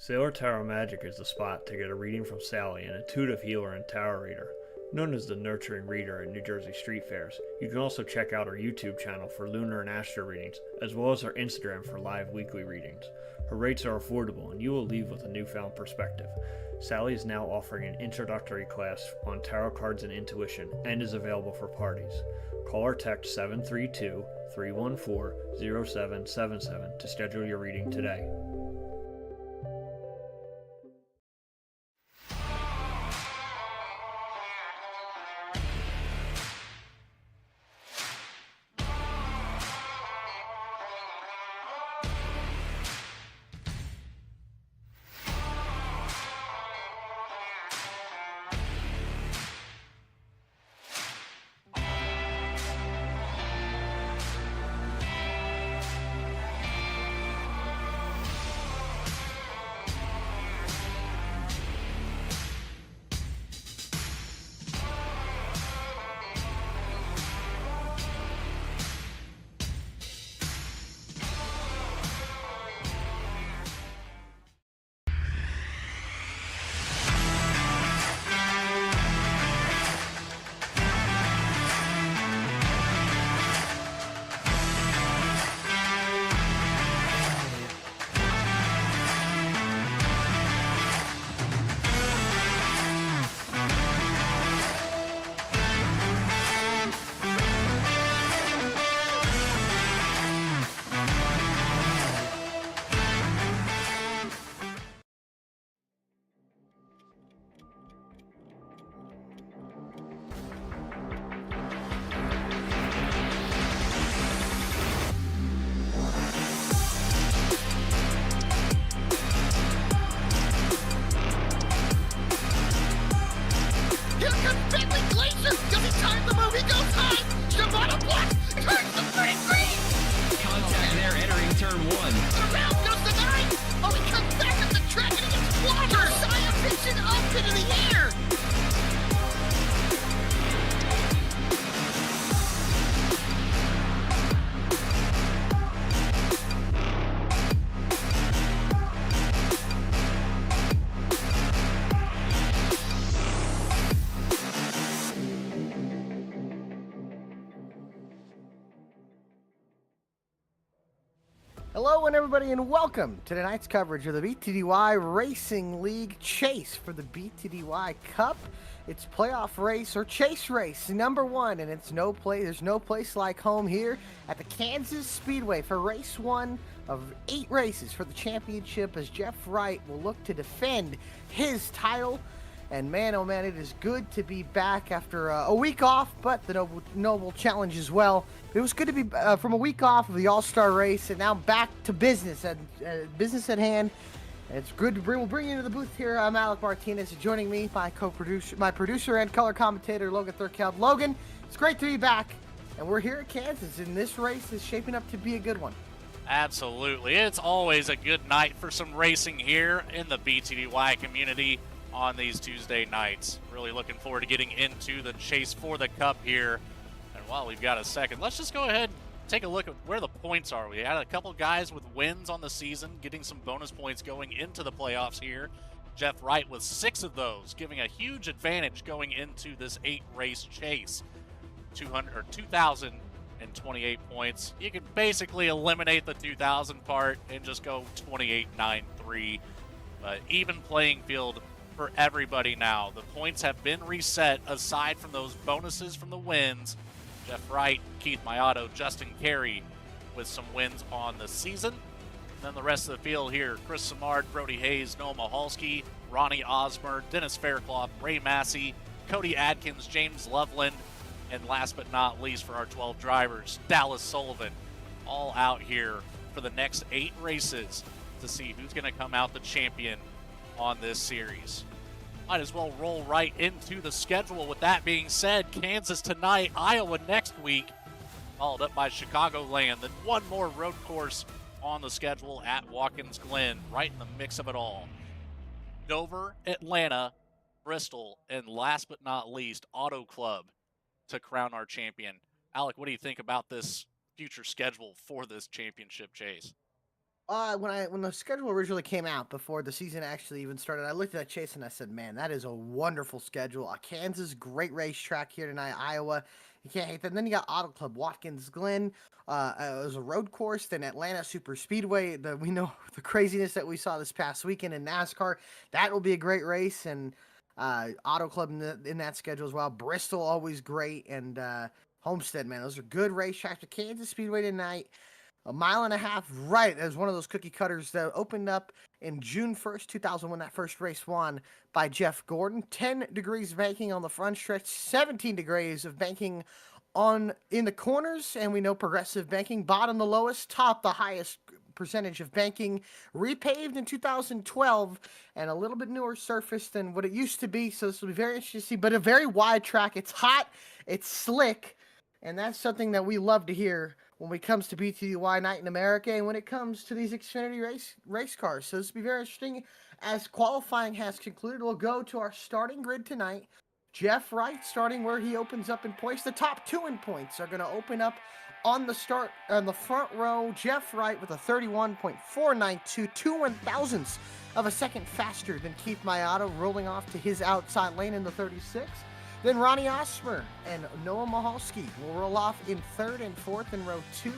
Sailor Tarot Magic is the spot to get a reading from Sally, an intuitive healer and tarot reader. Known as the Nurturing Reader at New Jersey street fairs, you can also check out our YouTube channel for lunar and astro readings, as well as her Instagram for live weekly readings. Her rates are affordable, and you will leave with a newfound perspective. Sally is now offering an introductory class on tarot cards and intuition, and is available for parties. Call or text 732-314-0777 to schedule your reading today. Hello everybody and welcome to tonight's coverage of the BTDY Racing League Chase for the BTDY Cup. It's playoff race or chase race number 1, and there's no place like home here at the Kansas Speedway for race 1 of 8 races for the championship, as Jeff Wright will look to defend his title. And man, oh man, it is good to be back after a week off, but the Noble Challenge as well. It was good to be from a week off of the All-Star race, and now back to business at hand. And it's good to bring you into the booth here. I'm Alec Martinez. Joining me, my producer and color commentator, Logan Thurkeld. Logan, it's great to be back, and we're here at Kansas, and this race is shaping up to be a good one. Absolutely. It's always a good night for some racing here in the BTDY community on these Tuesday nights. Really looking forward to getting into the chase for the cup here. And while we've got a second, let's just go ahead and take a look at where the points are. We had a couple guys with wins on the season, getting some bonus points going into the playoffs here. Jeff Wright with 6 of those, giving a huge advantage going into this 8-race chase. 2,028 points. You can basically eliminate the 2,000 part and just go 28-9-3. But even playing field for everybody now. The points have been reset aside from those bonuses from the wins. Jeff Wright, Keith Mayato, Justin Carey with some wins on the season. And then the rest of the field here, Chris Samard, Brody Hayes, Noah Mahalski, Ronnie Osmer, Dennis Fairclough, Ray Massey, Cody Adkins, James Loveland, and last but not least for our 12 drivers, Dallas Sullivan, all out here for the next 8 races to see who's going to come out the champion on this series. Might as well roll right into the schedule. With that being said, Kansas tonight, Iowa next week, followed up by Chicagoland, then one more road course on the schedule at Watkins Glen, right in the mix of it all. Dover, Atlanta, Bristol, and last but not least, Auto Club to crown our champion. Alec, what do you think about this future schedule for this championship chase? When the schedule originally came out before the season actually even started, I looked at that Chase and I said, "Man, that is a wonderful schedule." Kansas, great racetrack here tonight. Iowa, you can't hate that. And then you got Auto Club, Watkins Glen. It was a road course. Then Atlanta Super Speedway. We know the craziness that we saw this past weekend in NASCAR. That will be a great race. And Auto Club in that schedule as well. Bristol, always great. And Homestead, man, those are good racetracks. The Kansas Speedway tonight. A mile and a half right as one of those cookie cutters that opened up in June 1st, 2001, that first race won by Jeff Gordon. 10 degrees of banking on the front stretch, 17 degrees of banking in the corners, and we know progressive banking, bottom the lowest, top the highest percentage of banking, repaved in 2012, and a little bit newer surface than what it used to be, so this will be very interesting to see, but a very wide track. It's hot, it's slick, and that's something that we love to hear when it comes to BTDY Night in America and when it comes to these Xfinity race cars. So this will be very interesting. As qualifying has concluded, we'll go to our starting grid tonight. Jeff Wright starting where he opens up in points. The top two in points are going to open up on the front row. Jeff Wright with a 31.492, 2/1000ths of a second faster than Keith Mayato, rolling off to his outside lane in the 36. Then Ronnie Osmer and Noah Mahalski will roll off in third and fourth in row 2.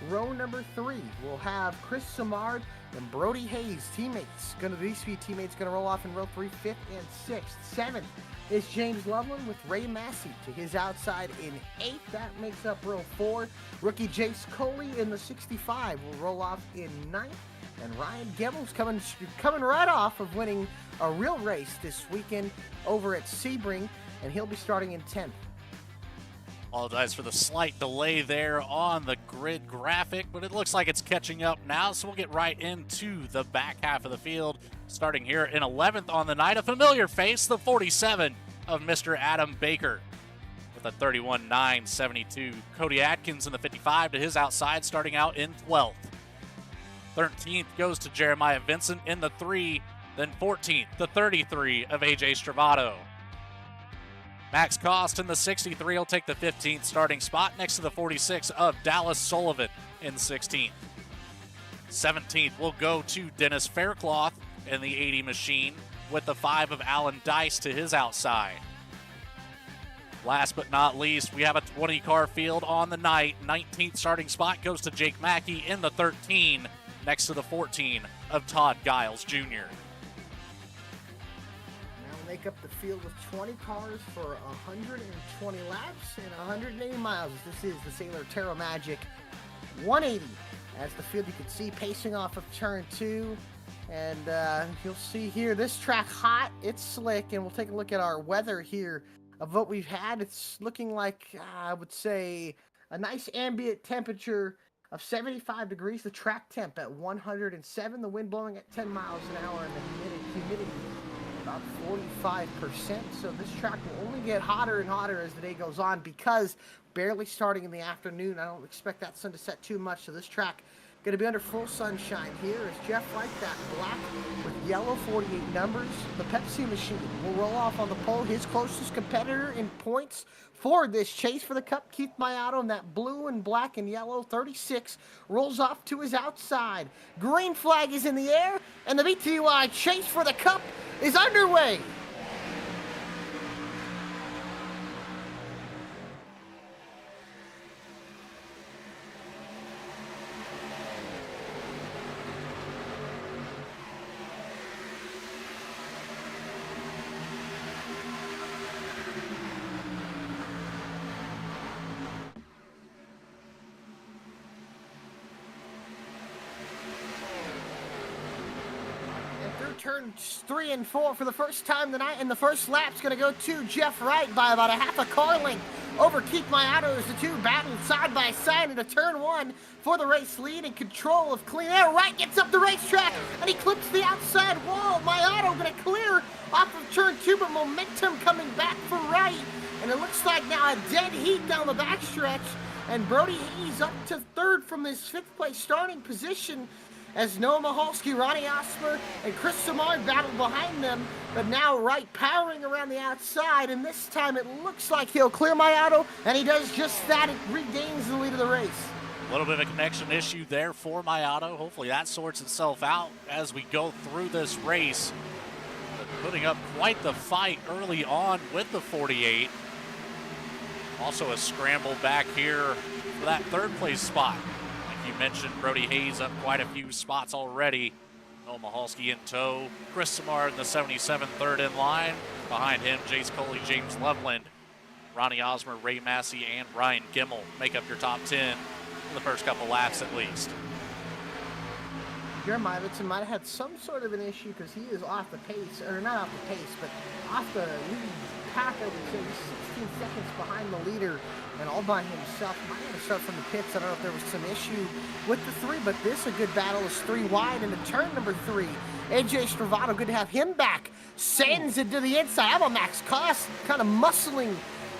Row number 3 will have Chris Samard and Brody Hayes, teammates. VSPEED teammates going to roll off in row 3, 5th and 6th. 7th is James Loveland with Ray Massey to his outside in 8th. That makes up row 4. Rookie Jace Coley in the 65 will roll off in 9th. And Ryan Gebel's coming right off of winning a real race this weekend over at Sebring, and he'll be starting in 10th. Apologize for the slight delay there on the grid graphic, but it looks like it's catching up now, so we'll get right into the back half of the field. Starting here in 11th on the night, a familiar face, the 47 of Mr. Adam Baker with a 31.972. Cody Atkins in the 55 to his outside, starting out in 12th. 13th goes to Jeremiah Vincent in the 3, then 14th, the 33 of AJ Stravato. Max Cost in the 63 will take the 15th starting spot next to the 46 of Dallas Sullivan in 16th. 17th will go to Dennis Faircloth in the 80 machine with the 5 of Alan Dice to his outside. Last but not least, we have a 20-car field on the night. 19th starting spot goes to Jake Mackey in the 13 next to the 14 of Todd Giles Jr. Make up the field with 20 cars for 120 laps and 180 miles. This is the Sailor Terra Magic 180 as the field you can see pacing off of turn 2. And you'll see here this track hot, it's slick, and we'll take a look at our weather here of what we've had. It's looking like I would say a nice ambient temperature of 75 degrees, the track temp at 107, the wind blowing at 10 miles an hour, and the humidity about 45%. So this track will only get hotter and hotter as the day goes on because barely starting in the afternoon. I don't expect that sun to set too much. So this track going to be under full sunshine here as Jeff Wright, that black with yellow 48 numbers. The Pepsi machine will roll off on the pole. His closest competitor in points for this chase for the Cup, Keith Mayato, and that blue and black and yellow 36 rolls off to his outside. Green flag is in the air, and the BTDY chase for the Cup is underway. Turns 3 and 4 for the first time tonight, and the first lap's going to go to Jeff Wright by about a half a car length over Keith Mayato as the two battle side by side into turn 1 for the race lead and control of clean air. Wright gets up the racetrack and he clips the outside wall. Mayato going to clear off of turn 2, but momentum coming back for Wright, and it looks like now a dead heat down the backstretch, and Brody Hayes up to third from his 5th place starting position as Noah Mahalski, Ronnie Osmer, and Chris Samard battle behind them, but now Wright powering around the outside, and this time it looks like he'll clear Mayato, and he does just that. It regains the lead of the race. A little bit of a connection issue there for my auto. Hopefully that sorts itself out as we go through this race. But putting up quite the fight early on with the 48. Also a scramble back here for that third place spot. Like you mentioned, Brody Hayes up quite a few spots already. Noah Mahalski in tow. Chris Samar in the 77, third in line. Behind him, Jace Coley, James Loveland, Ronnie Osmer, Ray Massey, and Ryan Gimmel make up your top 10 for the first couple laps at least. Jeremiah Ibbotson might have had some sort of an issue because he is off the pace, or not off the pace, but off the lead pack, I would say. He's 16 seconds behind the leader and all by himself. Might have to start from the pits. I don't know if there was some issue with the three, but this a good battle is 3 wide into turn number 3. AJ Stravato, good to have him back. Sends it to the inside. How about Max Koss kind of muscling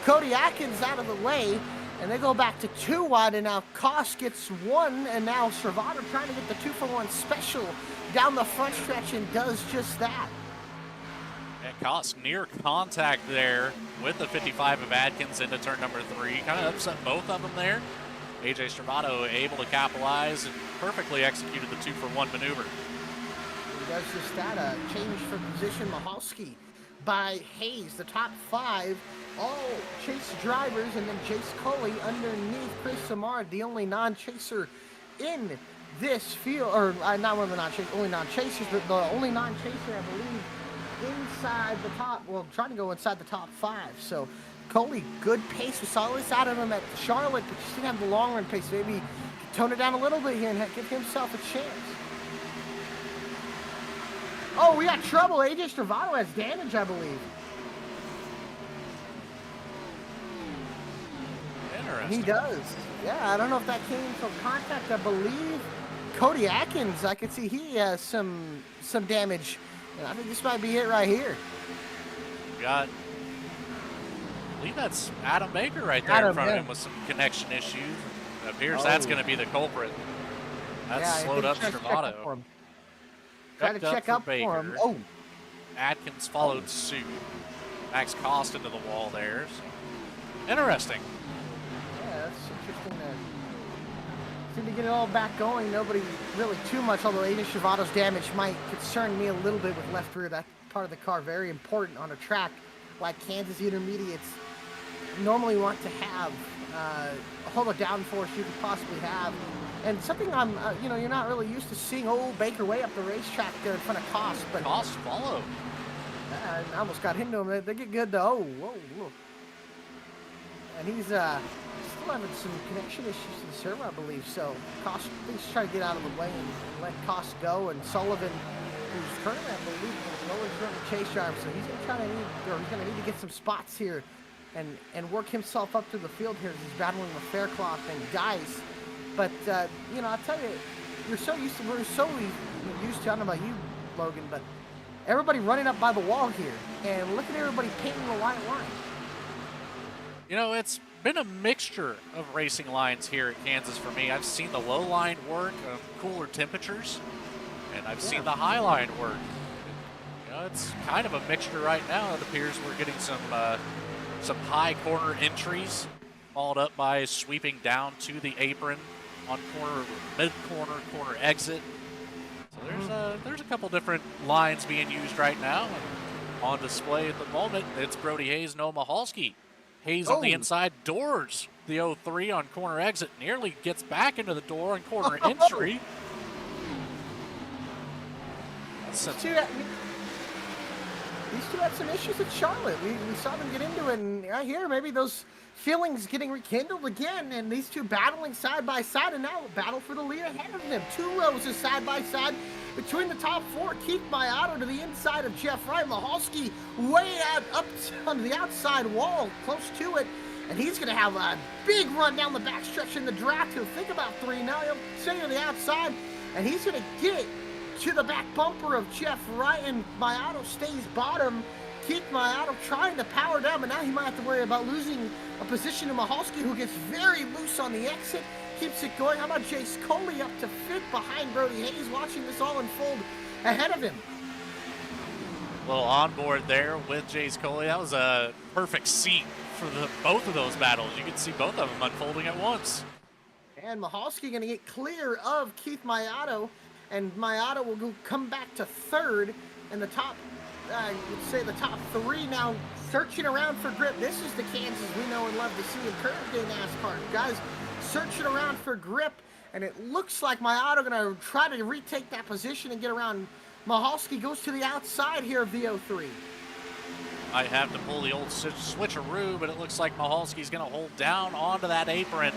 Cody Atkins out of the way? And they go back to 2 wide, and now Koss gets 1, and now Stravato trying to get the 2-for-1 special down the front stretch and does just that. And Koss near contact there with the 55 of Atkins into turn number 3. Kind of upset both of them there. AJ Stravato able to capitalize and perfectly executed the 2-for-1 maneuver. He does just that, a change for position. Mahalski by Hayes, the top 5. All chase drivers, and then Jace Coley underneath Chris Samard, the only non-chaser in this field, or not one of the only non-chasers, but the only non-chaser, I believe, inside the top, well, trying to go inside the top 5. So Coley, good pace. We saw this out of him at Charlotte, but just didn't have the long run pace. Maybe tone it down a little bit here and give himself a chance. Oh, we got trouble. AJ Stravato has damage, I believe. He does. Yeah, I don't know if that came from contact. I believe Cody Atkins, I could see he has some damage. And I think this might be it right here. We got, I believe that's Adam Baker right there in front of him with some connection issues. It appears that's going to be the culprit. That's slowed up Stravato. Try to check up for him. Oh. Atkins followed suit. Max Koss into the wall there. So. Interesting. That's interesting seem to get it all back going. Nobody really too much, although AJ Stravato's damage might concern me a little bit with left rear. That part of the car very important on a track like Kansas Intermediates. Normally want to have all the downforce you could possibly have. And something I'm, you're not really used to seeing old Baker way up the racetrack there in front of Koss. But Koss followed. I almost got into him. They get good though. Whoa. And he's still having some connection issues to the server, I believe. So Koss, please try to get out of the way and let Koss go. And Sullivan, who's currently, I believe, the lowest running chase driver, so he's gonna need to get some spots here and work himself up to the field here as he's battling with Faircloth and Geis. But I'll tell you, we're so used to, I don't know about you, Logan, but everybody running up by the wall here, and look at everybody painting the white line. It's been a mixture of racing lines here at Kansas for me. I've seen the low line work of cooler temperatures, and I've seen the high line work. It's kind of a mixture right now. It appears we're getting some high corner entries, followed up by sweeping down to the apron on corner exit. So there's a couple different lines being used right now. And on display at the moment, it's Brody Hayes, Noah Mahalski. Hayes on the inside doors the 03 on corner exit, nearly gets back into the door on corner entry. These two had some issues at Charlotte. We saw them get into it, and I hear maybe those feelings getting rekindled again, and these two battling side by side, and now battle for the lead ahead of them. 2 rows of side by side between the top 4. Keith Mayato to the inside of Jeff Wright. Mahalski way out up on the outside wall, close to it, and he's going to have a big run down the backstretch in the draft. He'll think about 3 now. He'll stay on the outside, and he's going to get to the back bumper of Jeff Wright, and Mayato stays bottom. Keith Mayato trying to power down, but now he might have to worry about losing a position to Mahalski, who gets very loose on the exit. Keeps it going. How about Jace Coley up to 5th behind Brody Hayes, watching this all unfold ahead of him. A little onboard there with Jace Coley. That was a perfect seat for both of those battles. You could see both of them unfolding at once. And Mahalski going to get clear of Keith Mayato, and Mayato will come back to third, and the top, you'd say the top three now searching around for grip. This is the Kansas we know and love to see in current day NASCAR. Guys searching around for grip, and it looks like Mayato going to try to retake that position and get around. Mahalski goes to the outside here of the 03. I have to pull the old switcheroo, but it looks like Mahalski's going to hold down onto that apron.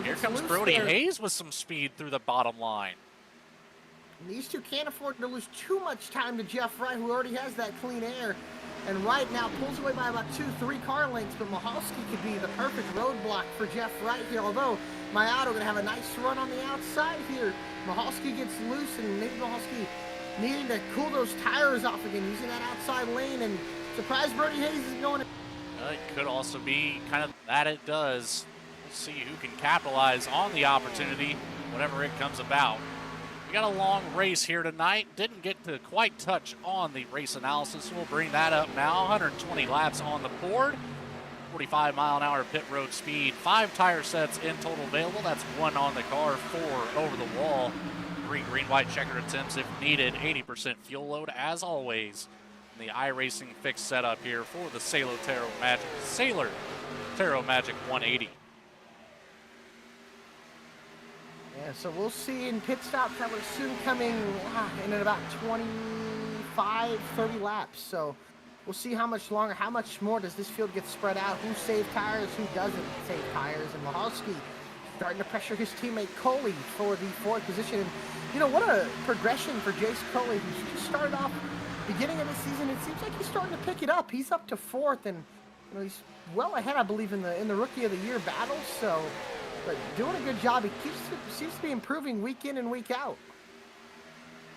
Here comes Brody Hayes with some speed through the bottom line. And these two can't afford to lose too much time to Jeff Wright, who already has that clean air. And Wright now pulls away by about 2-3 car lengths, but Mahalski could be the perfect roadblock for Jeff Wright here. Although Mayato going to have a nice run on the outside here. Mahalski gets loose, and maybe Mahalski needing to cool those tires off again, using that outside lane. And surprise, Brody Hayes is going. It could also be kind of that it does. We'll see who can capitalize on the opportunity, whatever it comes about. We got a long race here tonight. Didn't get to quite touch on the race analysis. We'll bring that up now. 120 laps on the board. 45-mile-an-hour pit road speed. 5 tire sets in total available. That's 1 on the car, 4 over the wall. 3 green-white checkered attempts if needed. 80% fuel load, as always. The iRacing fixed setup here for the Sailor Tarot Magic 180. Yeah, so we'll see in pit stops that we're soon coming in at about 25, 30 laps. So we'll see how much longer, how much more does this field get spread out, who saved tires, who doesn't save tires. And Mahalski starting to pressure his teammate Coley for the 4th position. And, you know, what a progression for Jace Coley, who's just started off beginning of the season. It seems like he's starting to pick it up. He's up to 4th, and you know, he's well ahead, I believe, in the Rookie of the Year battle. So, but doing a good job. He seems to be improving week in and week out.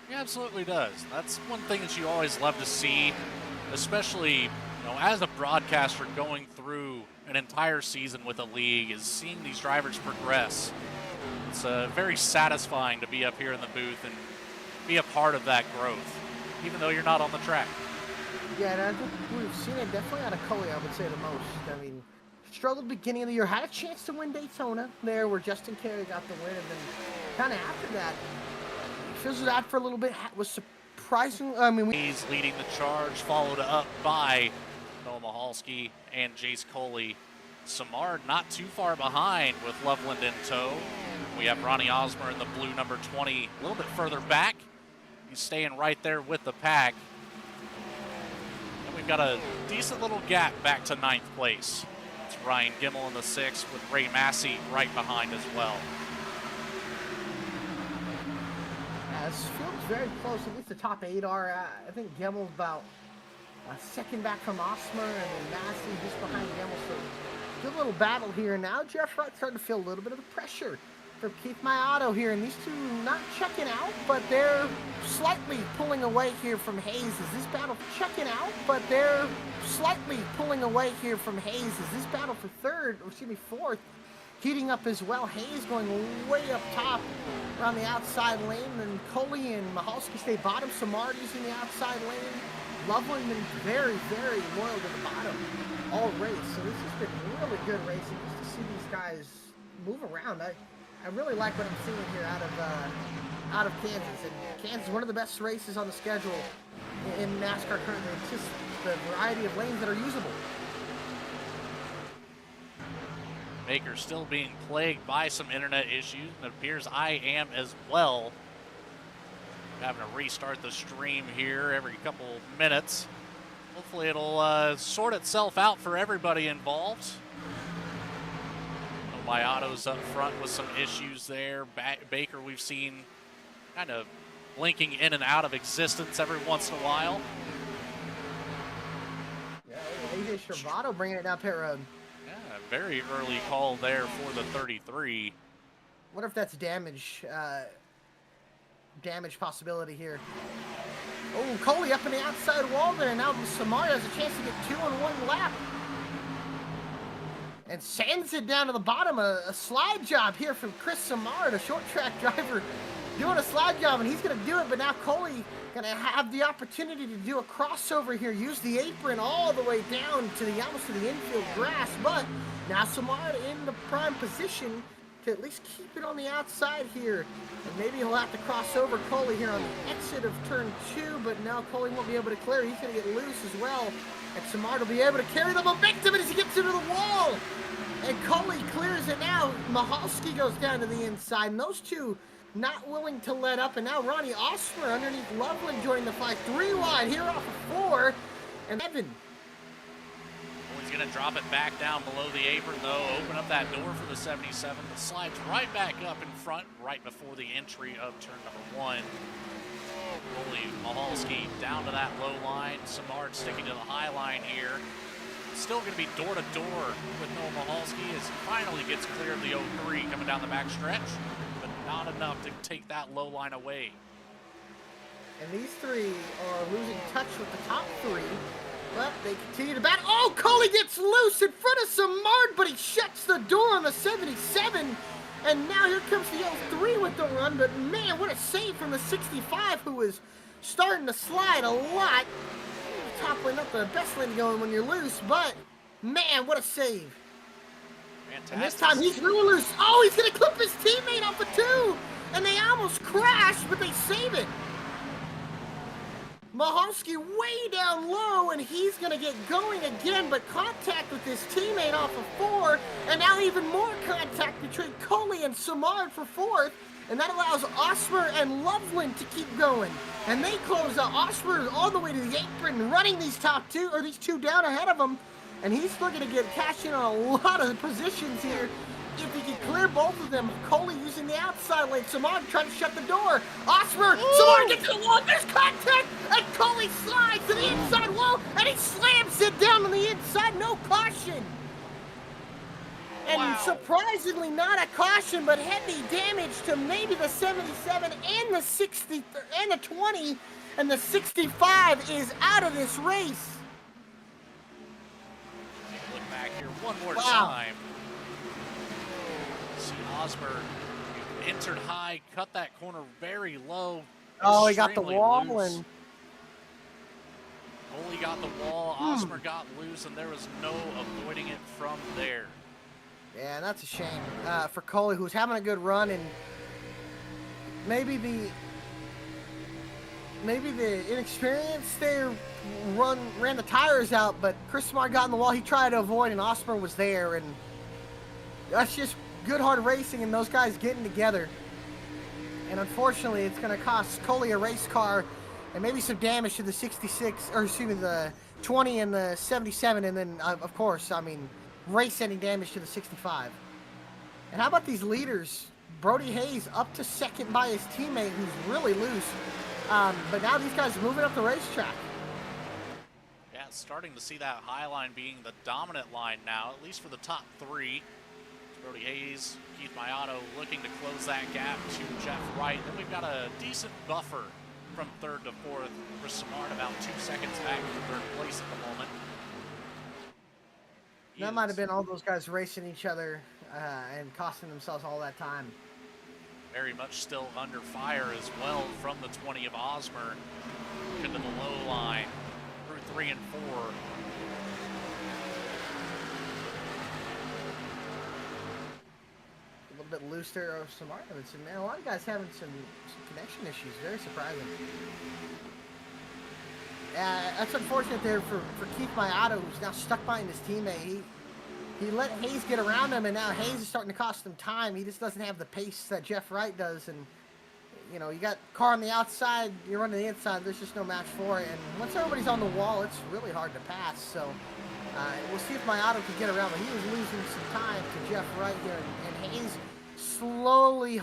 He absolutely does. That's one thing that you always love to see, especially, you know, as a broadcaster going through an entire season with a league, is seeing these drivers progress. It's very satisfying to be up here in the booth and be a part of that growth, even though you're not on the track. Yeah, and I think we've seen it definitely out of Coley, I would say the most. I mean, struggled beginning of the year, had a chance to win Daytona there where Justin Carey got the win, and then kind of after that, fizzled out for a little bit, was surprising. I mean, he's leading the charge, followed up by Noah Mahalski and Jace Coley. Samard not too far behind with Loveland in tow. We have Ronnie Osmer in the blue number 20 a little bit further back. He's staying right there with the pack. And we've got a decent little gap back to 9th place. It's Ryan Gimmel in the 6th with Ray Massey right behind as well. This field's very close. At least the top 8 are. I think Gemmel's about a second back from Osmer, and then Massey just behind Gemmel. So good little battle here. Now Jeff Wright's starting to feel a little bit of the pressure from Keith Mayato here, and these two not checking out, but they're slightly pulling away here from Hayes. Is this battle checking out? But they're slightly pulling away here from Hayes. Is this battle for 4th heating up as well? Hayes going way up top around the outside lane, and Coley and Mahalski stay bottom. Samard using the outside lane. Loveland been very, very loyal to the bottom all race. So this has been really good racing just to see these guys move around. I really like what I'm seeing here out of Kansas. And Kansas is one of the best races on the schedule in NASCAR currently. It's just the variety of lanes that are usable. Baker still being plagued by some internet issues, and it appears I am as well. Having to restart the stream here every couple minutes. Hopefully it'll sort itself out for everybody involved. Mayato's up front with some issues there. Baker we've seen kind of blinking in and out of existence every once in a while. Yeah, AJ Shervato bringing it down pit road. Yeah, very early call there for the 33. Wonder if that's damage possibility here. Oh, Coley up in the outside wall there. Now Samar has a chance to get 2 on 1 lap. And sends it down to the bottom. A slide job here from Chris Samard, a short track driver doing a slide job, and he's going to do it, but now Coley going to have the opportunity to do a crossover here, use the apron all the way down to the almost to the infield grass, but now Samard in the prime position to at least keep it on the outside here, and maybe he'll have to cross over Coley here on the exit of turn 2, but now Coley won't be able to clear. He's going to get loose as well, and Samard will be able to carry the momentum as he gets into the wall, and Coley clears it now. Mahalski goes down to the inside, and those two not willing to let up, and now Ronnie Osmer underneath Loveland joining the fight. 3 wide here off of 4, and Evan. He's going to drop it back down below the apron, though. Open up that door for the 77. It slides right back up in front, right before the entry of turn number 1. Holy Mahalski down to that low line. Samard sticking to the high line here. Still going to be door to door with Noah Mahalski as he finally gets clear of the 03 coming down the back stretch, but not enough to take that low line away. And these 3 are losing touch with the top 3. But they continue to battle. Oh, Coley gets loose in front of Samard, but he shuts the door on the 77. And now here comes the 03 with the run. But man, what a save from the 65, who was starting to slide a lot. Toppling up the best lane going when you're loose, but man, what a save. Fantastic. And this time he's really loose. Oh, he's going to clip his teammate off of 2. And they almost crash, but they save it. Mahalski way down low, and he's going to get going again, but contact with his teammate off of 4, and now even more contact between Coley and Samard for 4th, and that allows Osmer and Loveland to keep going. And they close out. Osmer all the way to the apron, running these these 2 down ahead of him, and he's looking to get cash in on a lot of positions here. If he can clear both of them, Coley using the outside lane. Samard trying to shut the door. Osmer, Samard gets to the wall. There's contact, and Coley slides to the inside wall, and he slams it down on the inside. No caution. And surprisingly, not a caution, but heavy damage to maybe the 77 and the 60 and the 20, and the 65 is out of this race. Look back here one more time. See Osmer entered high, cut that corner very low. Oh, he got the wall loose. and Coley got the wall. Osmer got loose, and there was no avoiding it from there. Yeah, that's a shame for Coley, who's having a good run, and maybe the inexperience there ran the tires out, but Chris Smart got in the wall. He tried to avoid, and Osmer was there, and that's just good hard racing and those guys getting together. And unfortunately, it's going to cost Coley a race car and maybe some damage to the 66, or excuse me, the 20 and the 77, and then of course, I mean, race-ending damage to the 65. And how about these leaders? Brody Hayes up to 2nd by his teammate, who's really loose. But now these guys are moving up the racetrack. Yeah, starting to see that high line being the dominant line now, at least for the top 3. Brody Hayes, Keith Mayato looking to close that gap to Jeff Wright. Then we've got a decent buffer from 3rd to 4th. Chris Samard about 2 seconds back to 3rd place at the moment. That might have been all those guys racing each other and costing themselves all that time. Very much still under fire as well from the 20 of Osmer. Into the low line through 3 and 4. A little bit loose there of Samartovitz, and man, a lot of guys having some connection issues. Very surprising. That's unfortunate there for Keith Mayato, who's now stuck behind his teammate. He let Hayes get around him, and now Hayes is starting to cost him time. He just doesn't have the pace that Jeff Wright does, and you know, you got car on the outside, you're running the inside, there's just no match for it. And once everybody's on the wall, it's really hard to pass. So we'll see if Mayato can get around, but he was losing some time to Jeff Wright here, and Hayes slowly,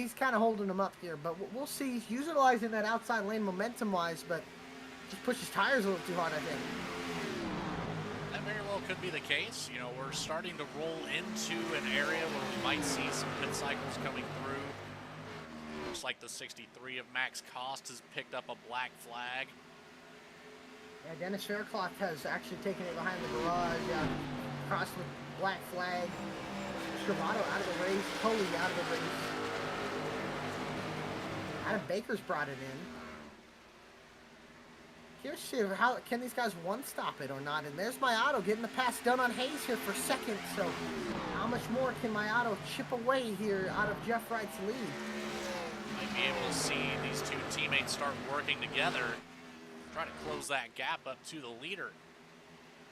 he's kind of holding him up here, but we'll see. He's utilizing that outside lane momentum-wise, but just pushes tires a little too hard, I think. That very well could be the case. You know, we're starting to roll into an area where we might see some pit cycles coming through. Looks like the 63 of Max Cost has picked up a black flag. Yeah, Dennis Faircloth has actually taken it behind the garage, crossed with black flag. Stravato out of the race, Coley out of the race. Adam Baker's brought it in. Here's see how can these guys one-stop it or not. And there's my auto getting the pass done on Hayes here for second. So how much more can my auto chip away here out of Jeff Wright's lead? Might be able to see these two teammates start working together, trying to close that gap up to the leader.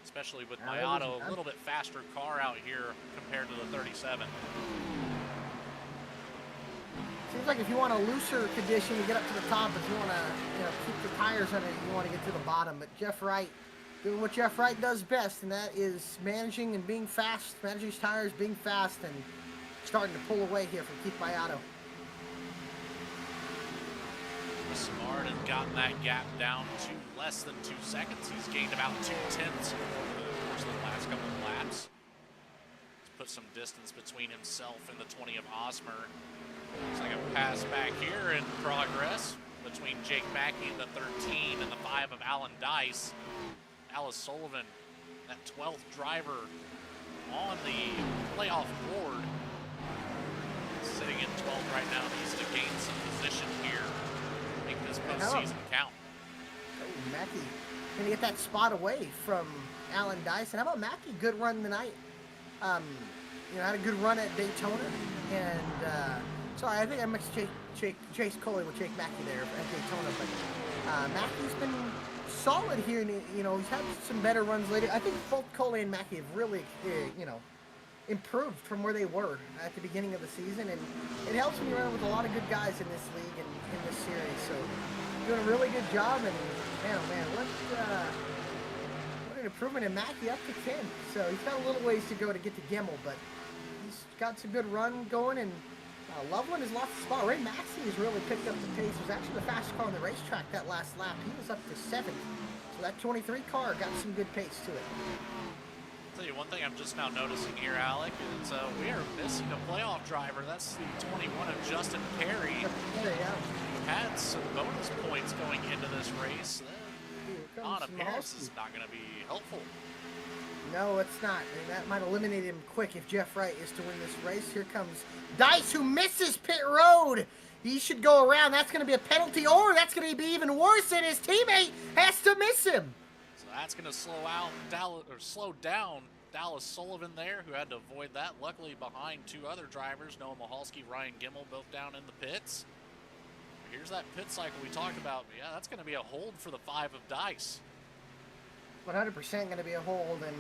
Especially with my auto, a little bit faster car out here compared to the 37. Seems like if you want a looser condition, you get up to the top. If you want to, keep the tires on it, you want to get to the bottom. But Jeff Wright doing what Jeff Wright does best, and that is managing and being fast, managing his tires, being fast, and starting to pull away here from Keith Mayato. Smart has gotten that gap down to less than 2 seconds. He's gained about 2/10 over the course of the last couple of laps. He's put some distance between himself and the 20 of Osmer. Looks like a pass back here in progress between Jake Mackey and the 13 and the 5 of Alan Dice. Alice Sullivan, that 12th driver on the playoff board. Sitting in 12th right now, needs to gain some position here. Make this postseason count. Oh, Mackey gonna get that spot away from Alan Dice. And how about Mackey? Good run tonight. Had a good run at Daytona. And sorry, I think I mixed Chase Coley with Jake Mackey there at Daytona. But Mackey's been solid here. And, he's had some better runs later. I think both Coley and Mackey have really, improved from where they were at the beginning of the season, and it helps when you run with a lot of good guys in this league and in this series. So doing a really good job, and man, what an improvement in Mackey up to 10. So he's got a little ways to go to get to Gemmel, but he's got some good run going, and Loveland has lost the spot. Ray Maxey has really picked up the pace. He was actually the fastest car on the racetrack that last lap. He was up to 7th. So that 23 car got some good pace to it. I'll tell you one thing I'm just now noticing here, Alec, is we are missing a playoff driver. That's the 21 of Justin Perry. Who had some bonus points going into this race. Non-appearance is not going to be helpful. No, it's not. And that might eliminate him quick if Jeff Wright is to win this race. Here comes Dice, who misses pit road. He should go around. That's going to be a penalty, or that's going to be even worse, and his teammate has to miss him. That's going to slow down Dallas Sullivan there, who had to avoid that. Luckily, behind 2 other drivers, Noah Mahalski, Ryan Gimmel, both down in the pits. Here's that pit cycle we talked about. Yeah, that's going to be a hold for the 5 of Dice. 100% going to be a hold, and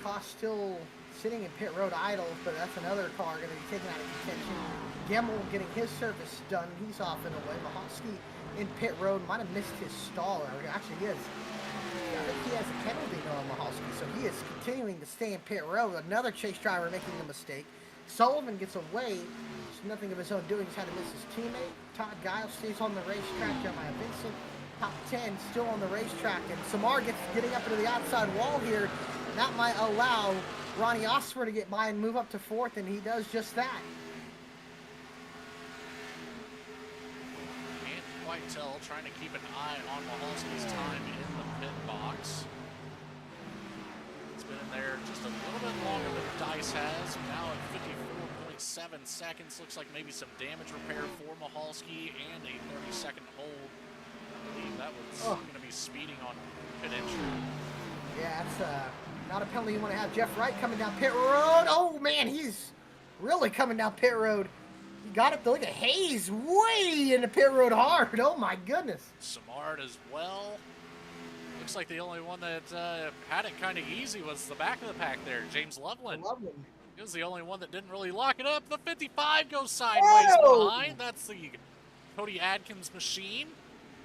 Koss still sitting in pit road idle, but that's another car going to be taken out of contention. Gemmel getting his service done. He's off and away. Mahalski in pit road might have missed his stall. Actually, he is. I think he has a penalty on Mahalski, so he is continuing to stay in pit road. Another chase driver making a mistake. Sullivan gets away. It's nothing of his own doing. He's had to miss his teammate. Todd Giles stays on the racetrack. Jeremiah Vincent, top 10, still on the racetrack. And Samar getting up into the outside wall here. And that might allow Ronnie Osmer to get by and move up to 4th, and he does just that. Quite tell, trying to keep an eye on Mahalski's time in the pit box. It's been in there just a little bit longer than Dice has. Now at 54.7 seconds. Looks like maybe some damage repair for Mahalski and a 30-second hold. I believe that was going to be speeding on pit entry. Yeah, that's not a penalty you want to have. Jeff Wright coming down pit road. Oh, man, he's really coming down pit road. You got it. Look at Hayes way in the pit road hard. Oh, my goodness. Smart as well. Looks like the only one that had it kind of easy was the back of the pack there, James Loveland. He was the only one that didn't really lock it up. The 55 goes sideways behind. That's the Cody Adkins machine.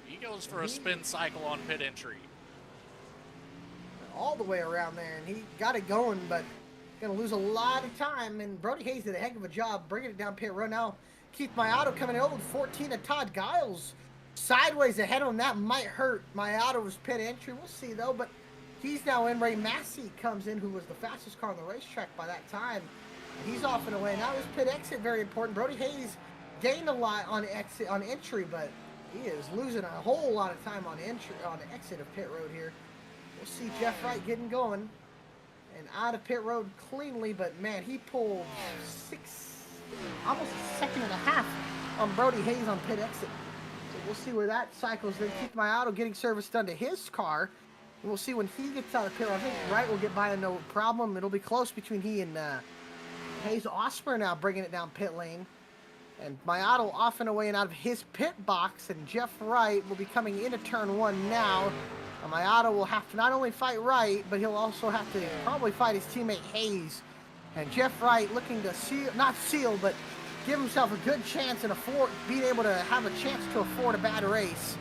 He goes for a spin cycle on pit entry. All the way around there, and he got it going, but going to lose a lot of time, and Brody Hayes did a heck of a job bringing it down pit road. Now, Keith Mayato coming in over 14 of Todd Giles. Sideways ahead on that might hurt Mayato's pit entry. We'll see, though, but he's now in. Ray Massey comes in, who was the fastest car on the racetrack by that time. He's off and away. Now his pit exit, very important. Brody Hayes gained a lot on entry, but he is losing a whole lot of time on the exit of pit road here. We'll see Jeff Wright getting going and out of pit road cleanly, but man, he pulled almost a second and a half on Brody Hayes on pit exit. we'll see where that cycles. Then Keith Miato getting service done to his car. And we'll see when he gets out of pit. I think Wright will get by no problem. It'll be close between he and Hayes. Osmer now bringing it down pit lane. And Miato off and away and out of his pit box. And Jeff Wright will be coming into turn 1 now. And Miato will have to not only fight Wright, but he'll also have to probably fight his teammate Hayes. And Jeff Wright looking to seal, but give himself a good chance and being able to have a chance to afford a bad race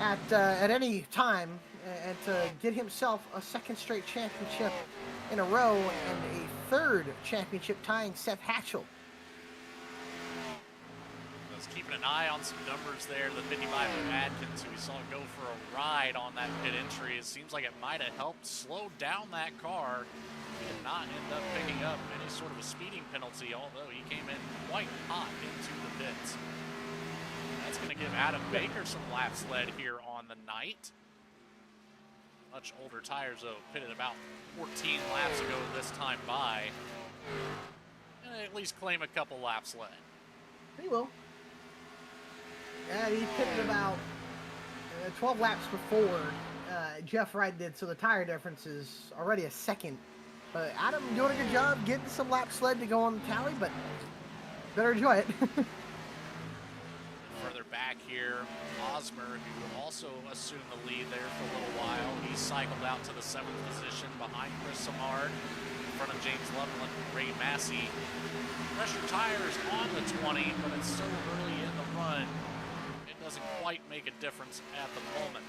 at any time, and to get himself a second straight championship in a row and a third championship tying Seth Hatchell. Just keeping an eye on some numbers there. The 55 of Adkins, who we saw go for a ride on that pit entry. It seems like it might have helped slow down that car. He did not end up picking up any sort of a speeding penalty, although he came in quite hot into the pits. That's going to give Adam Baker some laps led here on the night. Much older tires, though, pitted about 14 laps ago this time by. And at least claim a couple laps led. He will. Yeah, he pitted about 12 laps before Jeff Wright did, so the tire difference is already a second. But Adam doing a good job getting some laps led to go on the tally, but better enjoy it. Further back here, Osmer, who also assumed the lead there for a little while. He cycled out to the 7th position behind Chris Samard, in front of James Loveland and Ray Massey. Pressure tires on the 20, but it's so early in the run, it doesn't quite make a difference at the moment.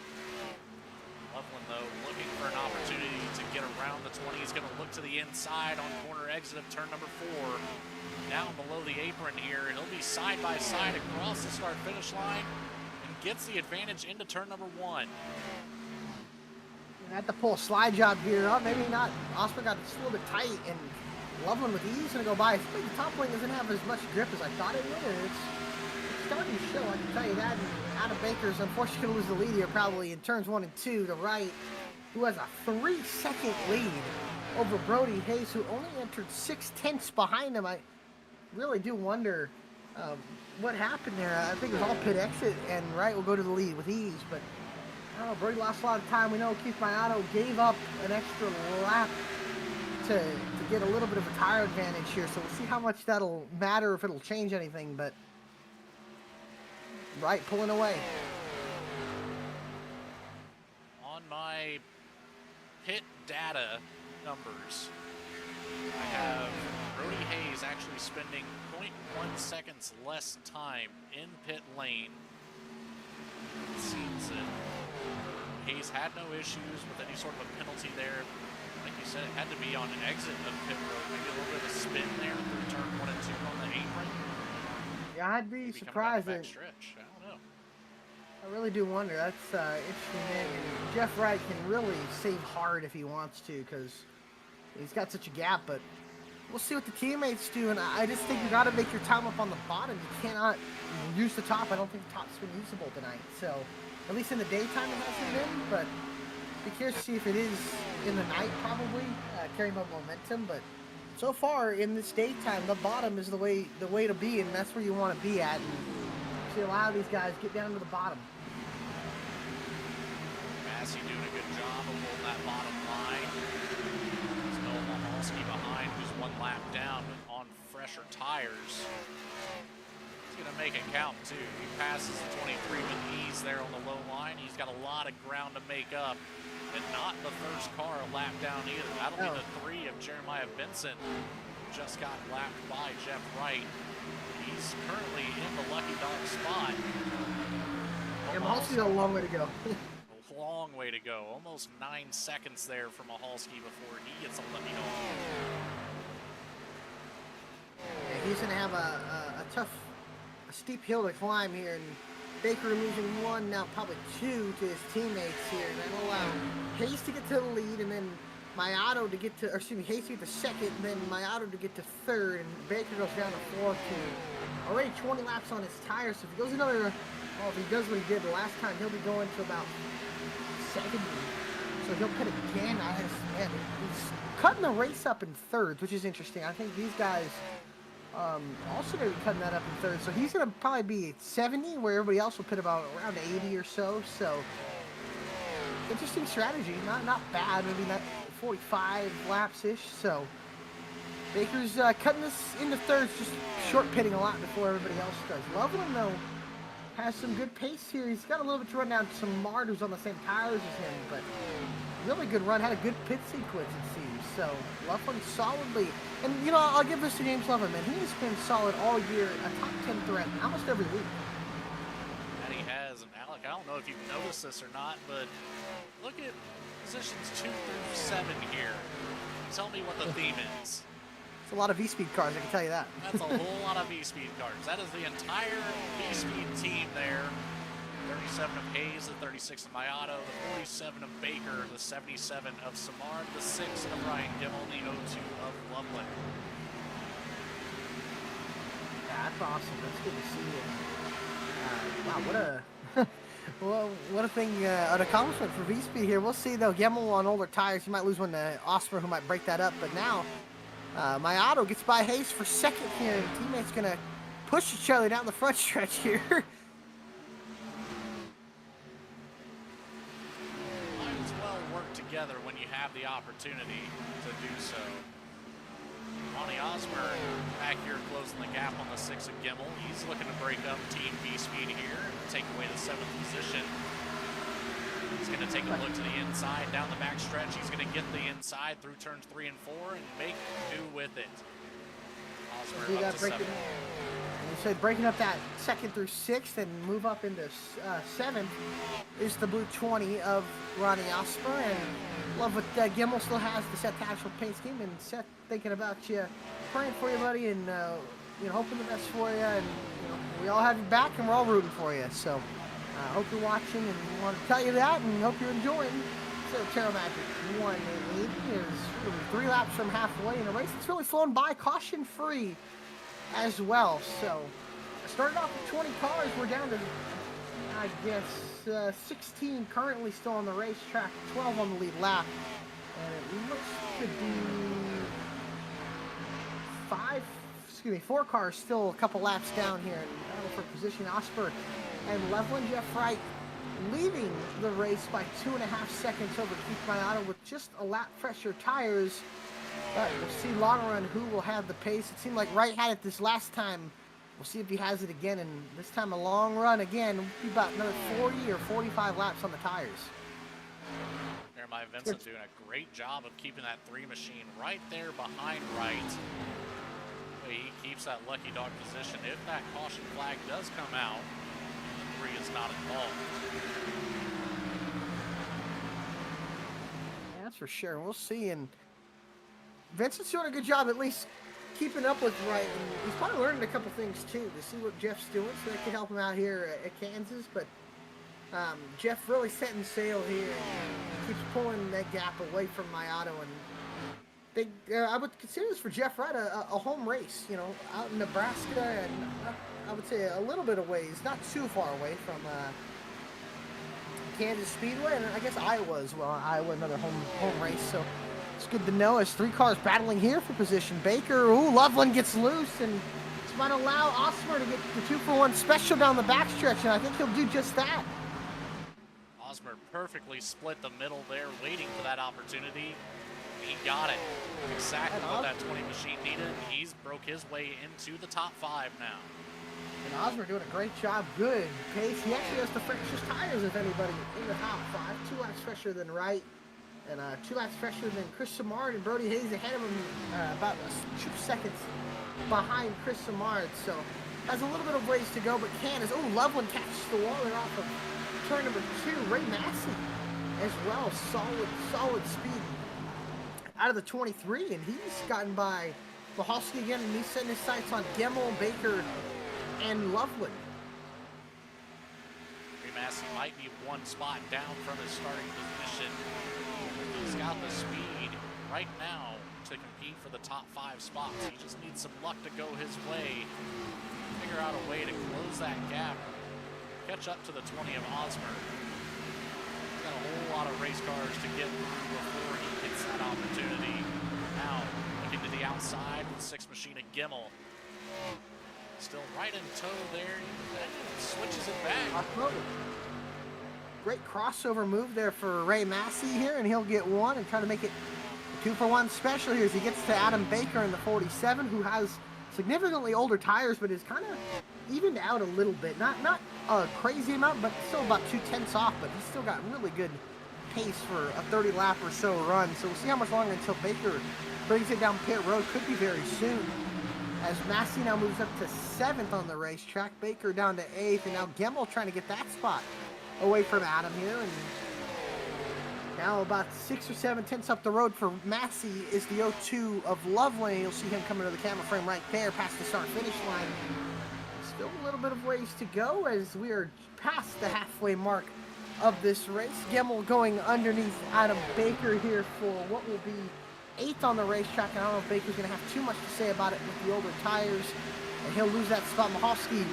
Loveland, though, looking for an opportunity to get around the 20. He's going to look to the inside on corner exit of turn number 4. Down below the apron here. He'll be side by side across the start-finish line and gets the advantage into turn number 1. Had to pull a slide job here. Oh, maybe not. Osmer got just a little bit tight, and Loveland with ease going to go by. I think the top lane doesn't have as much grip as I thought it would. It's starting to show, I can tell you that. And Adam Baker's unfortunately going to lose the lead here probably in turns 1 and 2 to Wright, who has a 3-second lead over Brody Hayes, who only entered 6/10 behind him. I really do wonder what happened there. I think it was all pit exit, and Wright will go to the lead with ease, but I don't know, Brody lost a lot of time. We know Keith Miato gave up an extra lap to get a little bit of a tire advantage here, so we'll see how much that'll matter, if it'll change anything, but Wright pulling away. On my pit data numbers, I have Brody Hayes actually spending 0.1 seconds less time in pit lane. It seems that Hayes had no issues with any sort of a penalty there. Like you said, it had to be on an exit of pit road. Maybe a little bit of a spin there through turn 1 and 2 on the apron. Yeah, I'd be surprised. I don't know. I really do wonder. That's interesting. Man. Jeff Wright can really save hard if he wants to, because he's got such a gap. But we'll see what the teammates do. And I just think you got to make your time up on the bottom. You cannot use the top. I don't think the top's been usable tonight. So at least in the daytime it hasn't been. But be curious to see if it is in the night, probably carrying up momentum. But so far in this daytime, the bottom is the way to be, and that's where you want to be at. And see a lot of these guys get down to the bottom. Massey doing a good job of holding that bottom line. There's Noah Mahalski behind, who's 1 lap down on fresher tires. He's going to make it count, too. He passes the 23 with ease there on the low line. He's got a lot of ground to make up. And not the first car a lap down either. That'll be the 3 of Jeremiah Benson, who just got lapped by Jeff Wright. He's currently in the lucky dog spot. Yeah, Mahalski's got a long way to go. A long way to go. Almost 9 seconds there for Mahalski before he gets a lucky dog. Yeah, he's going to have a steep hill to climb here, and Baker losing 1, now probably 2 to his teammates here, and that'll allow Hayes to get to the lead, and then Miato to get to, or excuse me, Hayes to get to 2nd, and then Miato to get to 3rd, and Baker goes down to 4th to already 20 laps on his tires. So if he goes another, well, if he does what he did the last time, he'll be going to about 70. So he'll pit again. Man, he's cutting the race up in thirds, which is interesting. I think these guys Also going to be cutting that up in third. So he's going to probably be at 70, where everybody else will pit about around 80 or so. So interesting strategy. Not bad. Maybe not 45 laps-ish. So Baker's cutting this into thirds, just short pitting a lot before everybody else does. Loveland, though, has some good pace here. He's got a little bit to run down Samard, who's on the same tires as him, but really good run. Had a good pit sequence, it seems. So Loveland solidly, and you know, I'll give this to James Loveland, man. He has been solid all year, a top 10 threat almost every week. And he has. And Alec, I don't know if you've noticed this or not, but look at positions 2 through 7 here. Tell me what the theme is. It's a lot of VSPEED cars, I can tell you that. That's a whole lot of VSPEED cars. That is the entire VSPEED team there. 37 of Hayes, the 36 of Mayato, the 47 of Baker, the 77 of Samard, the 6 of Ryan Gimmel, the 02 of Loveland. Yeah, that's awesome. That's good to see you. Wow, what a well, what a thing, an accomplishment for VSPEED here. We'll see though. Gimmel on older tires, he might lose one to Osmer, who might break that up. But now, Mayato gets by Hayes for second here. And teammates gonna push each other down the front stretch here. Together when you have the opportunity to do so. Ronnie Osmer back here closing the gap on the 6 of Gimmel. He's looking to break up Team VSPEED here and take away the 7th position. He's going to take a look to the inside down the back stretch. He's going to get the inside through turns 3 and 4 and make do with it. Osmer up to 7th. So breaking up that 2nd through 6th and move up into 7th is the blue 20 of Ronnie Osmer. And love what Gimmel still has the Seth Tashel pace game. And Seth thinking about you, praying for you, buddy, and you know, hoping the best for you. And you know, we all have you back, and we're all rooting for you. So I hope you're watching, and we want to tell you that, and hope you're enjoying. So Terra Magic 180 is really 3 laps from halfway in a race. It's really flown by, caution free as well. So started off with 20 cars. We're down to, I guess, 16 currently still on the racetrack, 12 on the lead lap, and it looks to be 4 cars still a couple laps down here in battle for position. Osper and Loveland. Jeff Wright leading the race by 2.5 seconds over Keith Mayato with just a lap fresher tires. But we'll see long run who will have the pace. It seemed like Wright had it this last time. We'll see if he has it again, and this time a long run again. Will be about another 40 or 45 laps on the tires. Jeremiah Vincent doing a great job of keeping that 3 machine right there behind Wright. He keeps that lucky dog position. If that caution flag does come out, the 3 is not involved. Yeah, that's for sure. We'll see. And Vincent's doing a good job at least keeping up with Wright. And he's probably learning a couple things too to see what Jeff's doing, so that can help him out here at Kansas. But Jeff really setting sail here and keeps pulling that gap away from Mayato. And I would consider this for Jeff Wright a home race, you know, out in Nebraska, and I would say a little bit of ways, not too far away from Kansas Speedway, and I guess Iowa as well. Iowa, another home race, so it's good to know. As 3 cars battling here for position. Baker, Loveland gets loose, and this might allow Osmer to get the 2-for-1 special down the backstretch, and I think he'll do just that. Osmer perfectly split the middle there, waiting for that opportunity. He got it. Exactly what that 20 machine needed. He's broke his way into the top 5 now. And Osmer doing a great job. Good pace. He actually has the freshest tires of anybody in the top 5. 2 laps fresher than Wright, and 2 laps fresher than Chris Samard, and Brody Hayes ahead of him, about 2 seconds behind Chris Samard. So has a little bit of ways to go, but Loveland catches the wall there off of turn number 2. Ray Massey as well. Solid speed out of the 23, and he's gotten by Mahalski again, and he's setting his sights on Gimmel, Baker, and Loveland. Massey might be 1 spot down from his starting position. He's got the speed right now to compete for the top 5 spots. He just needs some luck to go his way. Figure out a way to close that gap. Catch up to the 20 of Osmer. He's got a whole lot of race cars to get through before he gets that opportunity. Now, looking to the outside with 6 machine of Gimmel. Still right in tow there. Switches it back. Great crossover move there for Ray Massey here, and he'll get one and try to make it a 2-for-1 special here as he gets to Adam Baker in the 47, who has significantly older tires, but is kind of evened out a little bit. Not a crazy amount, but still about 2/10 off, but he's still got really good pace for a 30 lap or so run. So we'll see how much longer until Baker brings it down pit road. Could be very soon, as Massey now moves up to 7th on the racetrack. Baker down to 8th, and now Gemmel trying to get that spot away from Adam here. And now about 6 or 7 tenths up the road for Massey is the 02 of Loveland. You'll see him coming to the camera frame right there past the start finish line. Still a little bit of ways to go as we are past the halfway mark of this race. Gemmel going underneath Adam Baker here for what will be 8th on the racetrack. And I don't know if Baker's going to have too much to say about it with the older tires, and he'll lose that spot. Mahovsky,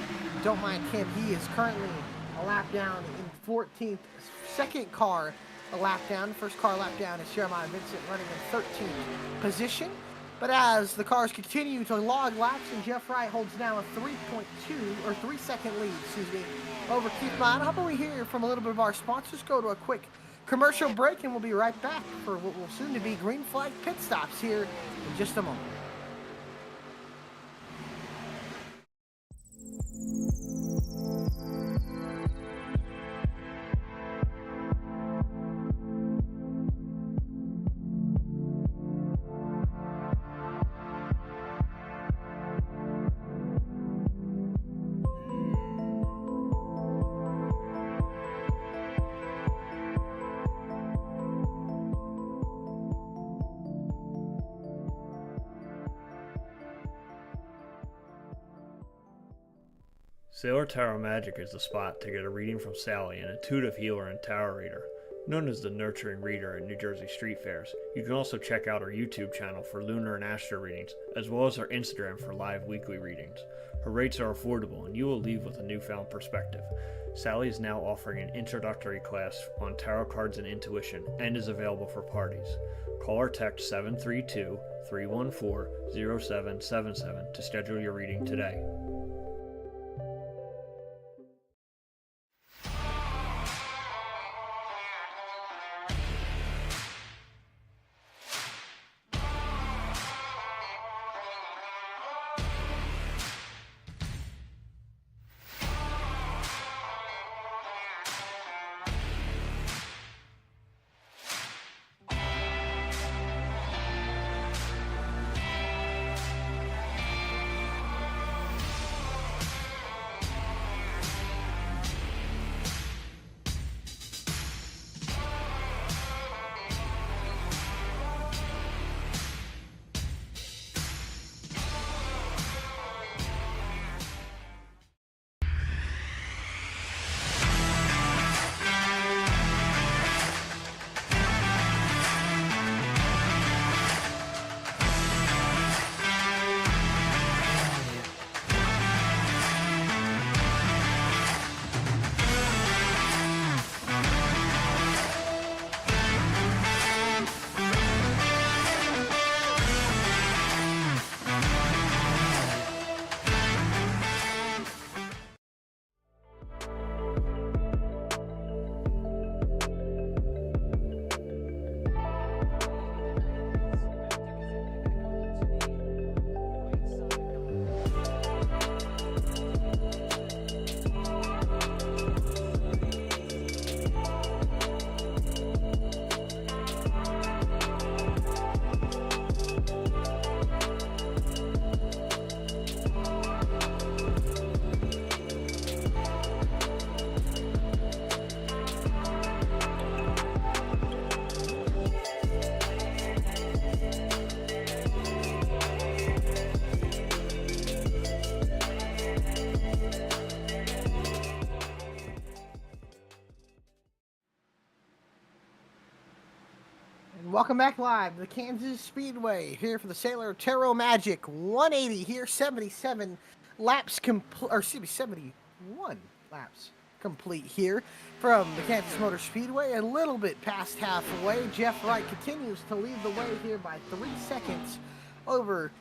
don't mind him. He is currently a lap down in 14th. Second car a lap down. First car a lap down is Jeremiah Vincent running in 13th position. But as the cars continue to log laps, and Jeff Wright holds now a 3.2 lead, over Keith Mine. How about we hear from a little bit of our sponsors? Go to a quick commercial break, and we'll be right back for what will soon to be green flag pit stops here in just a moment. Sailor Tarot Magic is the spot to get a reading from Sally, an intuitive healer and tarot reader. Known as the Nurturing Reader at New Jersey Street Fairs, you can also check out our YouTube channel for lunar and astro readings, as well as our Instagram for live weekly readings. Her rates are affordable, and you will leave with a newfound perspective. Sally is now offering an introductory class on tarot cards and intuition, and is available for parties. Call or text 732-314-0777 to schedule your reading today. Welcome back live to the Kansas Speedway here for the Sailor Tarot Magic 180 here, 77 laps complete, or excuse me, 71 laps complete here from the Kansas Motor Speedway. A little bit past halfway. Jeff Wright continues to lead the way here by 3 seconds over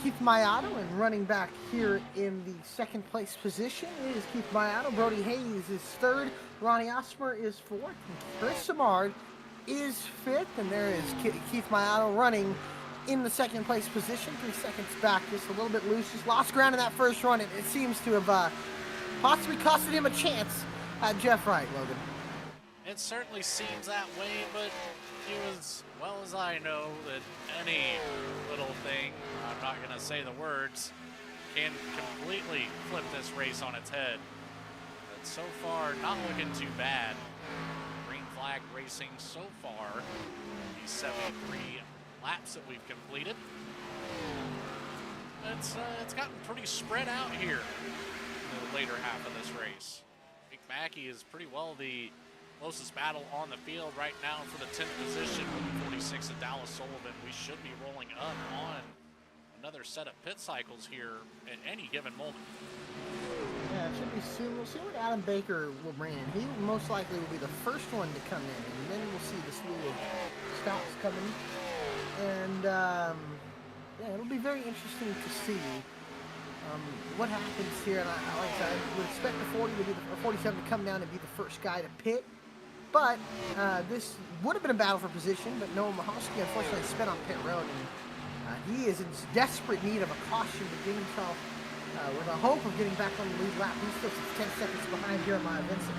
Keith Mayato, and running back here in the second place position is Keith Mayato. Brody Hayes is third. Ronnie Osmer is fourth. And Chris Samard is fifth. And there is Keith Mayato running in the second place position. 3 seconds back, just a little bit loose. Just lost ground in that first run. And it seems to have possibly costed him a chance at Jeff Wright, Logan. It certainly seems that way, but you as well as I know that any little thing, I'm not going to say the words, can completely flip this race on its head. But so far, not looking too bad. Green flag racing so far, these 73 laps that we've completed. It's gotten pretty spread out here in the later half of this race. Jake Mackey is pretty well the closest battle on the field right now for the 10th position with 46 of Dallas Sullivan. We should be rolling up on another set of pit cycles here at any given moment. Yeah, it should be soon. We'll see what Adam Baker will bring in. He most likely will be the first one to come in, and then we'll see the slew of stops coming. And yeah, it'll be very interesting to see what happens here. And like I said, I would expect the 40 to be or 47 to come down and be the first guy to pit. But this would have been a battle for position, but Noah Mahovsky unfortunately sped on pit road, and he is in desperate need of a caution to get himself with a hope of getting back on the lead lap. He's still 10 seconds behind Jeremiah Vincent.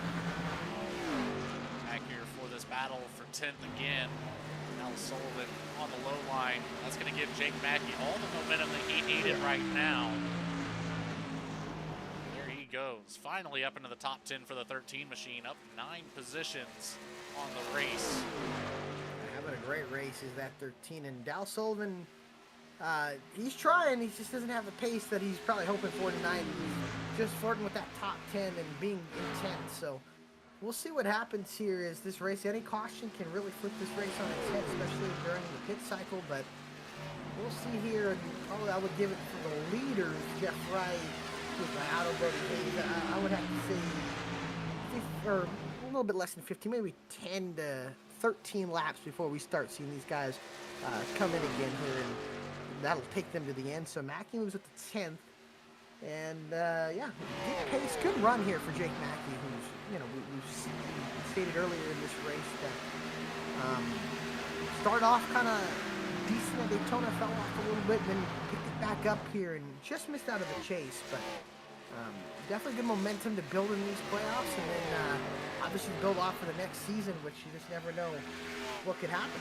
Back here for this battle for 10th again. Dallas Sullivan on the low line. That's going to give Jake Mackey all the momentum that he needed right now. Goes finally up into the top 10 for the 13 machine, up 9 positions on the race. Having a great race is that 13, and Dallas Sullivan, he's trying, he just doesn't have the pace that he's probably hoping for tonight. He's just flirting with that top 10 and being intense, so we'll see what happens here as this race. Any caution can really flip this race on its head, especially during the pit cycle, but we'll see here. Probably I would give it for the leaders, Jeff Wright, with my auto Brody Hayes. I would have to say 50, or a little bit less than 15, maybe 10 to 13 laps before we start seeing these guys come in again here, and that'll take them to the end. So Mackey moves at the 10th, and yeah, good pace, good run here for Jake Mackey, who's, you know, we've stated earlier in this race that started off kind of decent at Daytona, fell off a little bit, and then picked it back up here and just missed out of the chase. But definitely good momentum to build in these playoffs, and then obviously build off for the next season, which you just never know what could happen.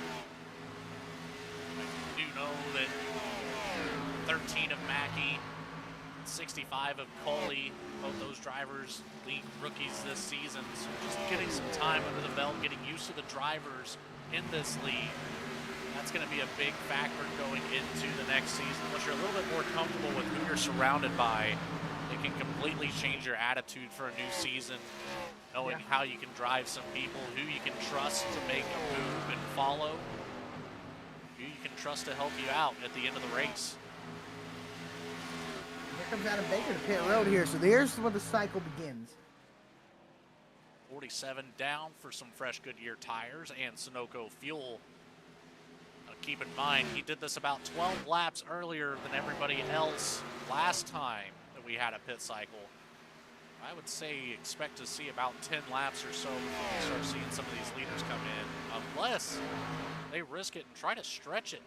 I do know that 13 of Mackey, 65 of Coley, both those drivers league rookies this season, so just getting some time under the belt, getting used to the drivers in this league. That's going to be a big factor going into the next season. Once you're a little bit more comfortable with who you're surrounded by, it can completely change your attitude for a new season, knowing how you can drive some people, who you can trust to make a move and follow, who you can trust to help you out at the end of the race. Here comes Adam Baker to pit road here, so there's where the cycle begins. 47 down for some fresh Goodyear tires and Sunoco fuel. Keep in mind, he did this about 12 laps earlier than everybody else last time that we had a pit cycle. I would say expect to see about 10 laps or so before we start seeing some of these leaders come in, unless they risk it and try to stretch it.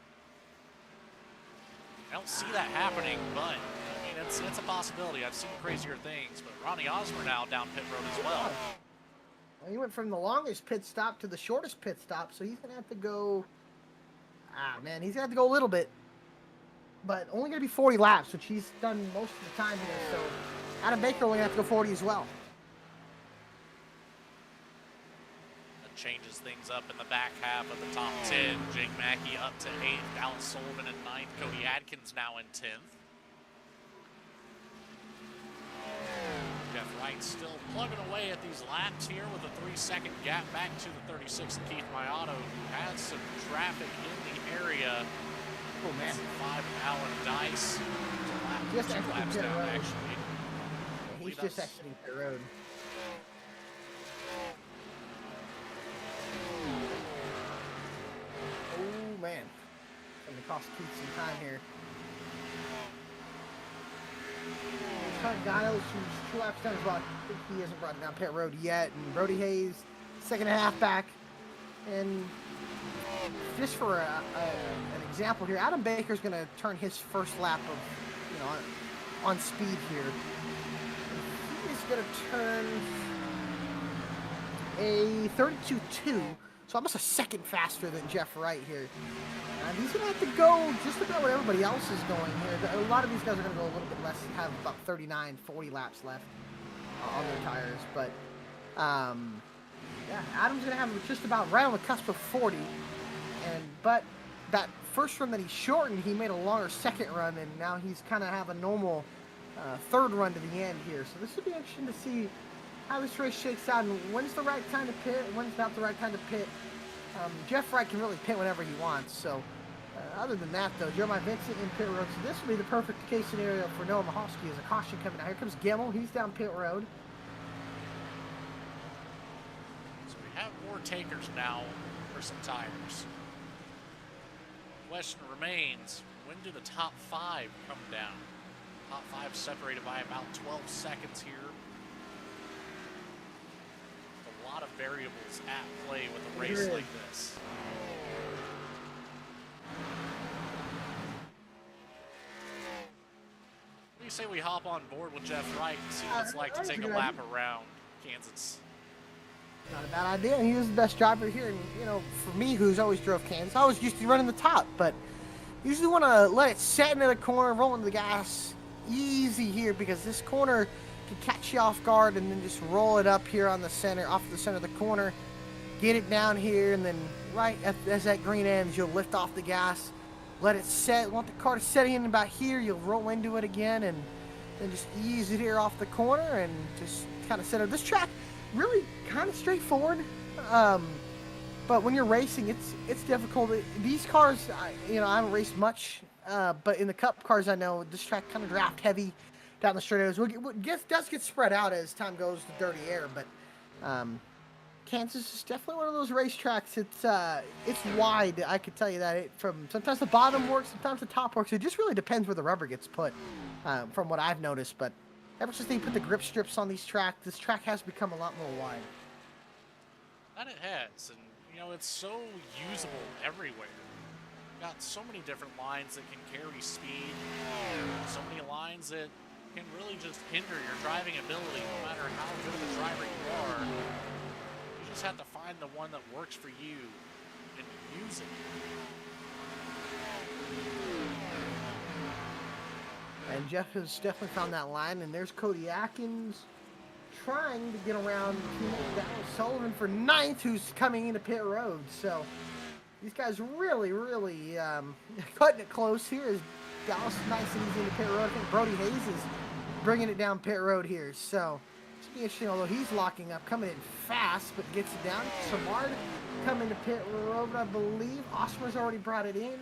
I don't see that happening, but I mean, it's a possibility. I've seen crazier things, but Ronnie Osmer now down pit road as well. Well, he went from the longest pit stop to the shortest pit stop, so he's going to have to go... man, he's going to have to go a little bit. But only going to be 40 laps, which he's done most of the time here. So Adam Baker only going to have to go 40 as well. That changes things up in the back half of the top 10. Jake Mackey up to 8th. Dallas Sullivan in 9th. Cody Adkins now in 10th. Jeff Wright still plugging away at these laps here with a 3-second gap back to the 36th Keith Mayato, who has some traffic in the area. Oh man. 5 Alan Dice. Just 2 laps down road. actually. Yeah, he's just exiting the road. Oh man. It's going to cost Keith some time here. Giles, who's 2 laps down, I think he hasn't brought it down pit road yet. And Brody Hayes, second and a half back. And just for an example here, Adam Baker's going to turn his first lap of, on speed here. He's going to turn a 32.2, so almost a second faster than Jeff Wright here. And he's going to have to go just about what everybody else is going here. A lot of these guys are going to go a little bit less, have about 39, 40 laps left on their tires. But, yeah, Adam's going to have just about right on the cusp of 40. But that first run that he shortened, he made a longer second run, and now he's kind of have a normal third run to the end here. So this will be interesting to see how this race shakes out, and when's the right time to pit, when's not the right time to pit. Jeff Wright can really pit whenever he wants. So other than that, though, Jeremiah Vincent in pit road. So this will be the perfect case scenario for Noah Mahalski as a caution coming out. Here comes Gemmel. He's down pit road. So we have more takers now for some tires. Question remains, when do the top 5 come down? Top 5 separated by about 12 seconds here. A lot of variables at play with a race like this. What do you say we hop on board with Jeff Wright and see what it's like to take a lap around Kansas? Not a bad idea. He was the best driver here, and for me, who's always drove Kansas, I was used to running the top, but usually want to let it set into the corner, roll into the gas easy here, because this corner can catch you off guard, and then just roll it up here on the center, off the center of the corner, get it down here, and then right as that green ends, you'll lift off the gas, let it set. Want the car to set in about here, you'll roll into it again, and then just ease it here off the corner, and just kind of set up. This track really kind of straightforward, but when you're racing, it's difficult. These cars, I haven't raced much, but in the Cup cars, I know this track kind of draft heavy down the straight areas. It does get spread out as time goes to dirty air, but Kansas is definitely one of those racetracks. It's wide, I could tell you that. From sometimes the bottom works, sometimes the top works. It just really depends where the rubber gets put, from what I've noticed. But ever since they put the grip strips on these tracks, this track has become a lot more wide. And it has, and it's so usable everywhere. Got so many different lines that can carry speed, so many lines that can really just hinder your driving ability no matter how good of a driver you are. You just have to find the one that works for you and use it. And Jeff has definitely found that line, and there's Cody Atkins trying to get around teammate Dallas Sullivan for 9th, who's coming into pit road. So these guys really, really cutting it close here as Dallas nice and easy into pit road. I think Brody Hayes is bringing it down pit road here. So it's be interesting, although he's locking up, coming in fast, but gets it down. Samard coming to pit road, I believe. Osmer's already brought it in.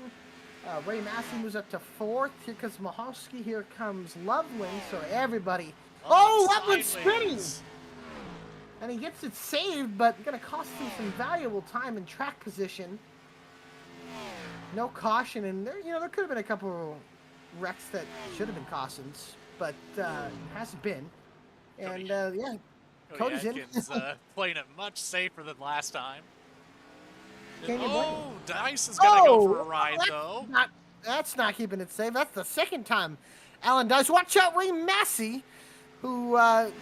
Ray Massey moves up to 4th. Here comes Mahalski. Here comes Loveland. So everybody. Oh, Loveland's spinning! And he gets it saved, but going to cost him some valuable time and track position. No caution, and there could have been a couple wrecks that should have been cautions, but hasn't been. And yeah, Cody's Atkins, in. Playing it much safer than last time. Oh, Dice is going to go for a ride, though. That's not keeping it safe. That's the second time Alan Dice. Watch out, Ray Massey, who will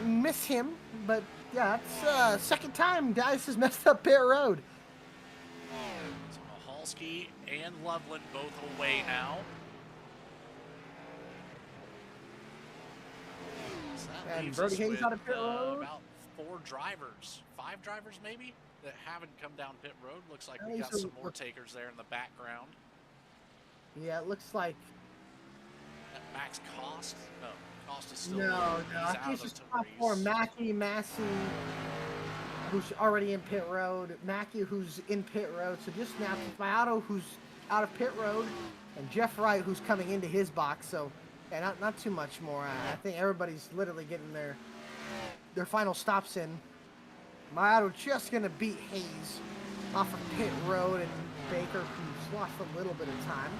miss him. But, yeah, that's second time Dice has messed up pit road. So Mahalski and Loveland both away now. So that And leaves Brody us Hayes with, out of pit road. About 5 drivers maybe, that haven't come down pit road. Looks like we got so some more takers there in the background. Yeah, it looks like. Max Cost? No, Cost is still No. He's I think out it's of just the top 4. Massey, who's already in pit road. Mackey, who's in pit road. So just now, Fiato, who's out of pit road, and Jeff Wright, who's coming into his box. So, yeah, not too much more. I think everybody's literally getting their final stops in. Fiato just gonna beat Hayes off of pit road, and Baker, who's lost a little bit of time.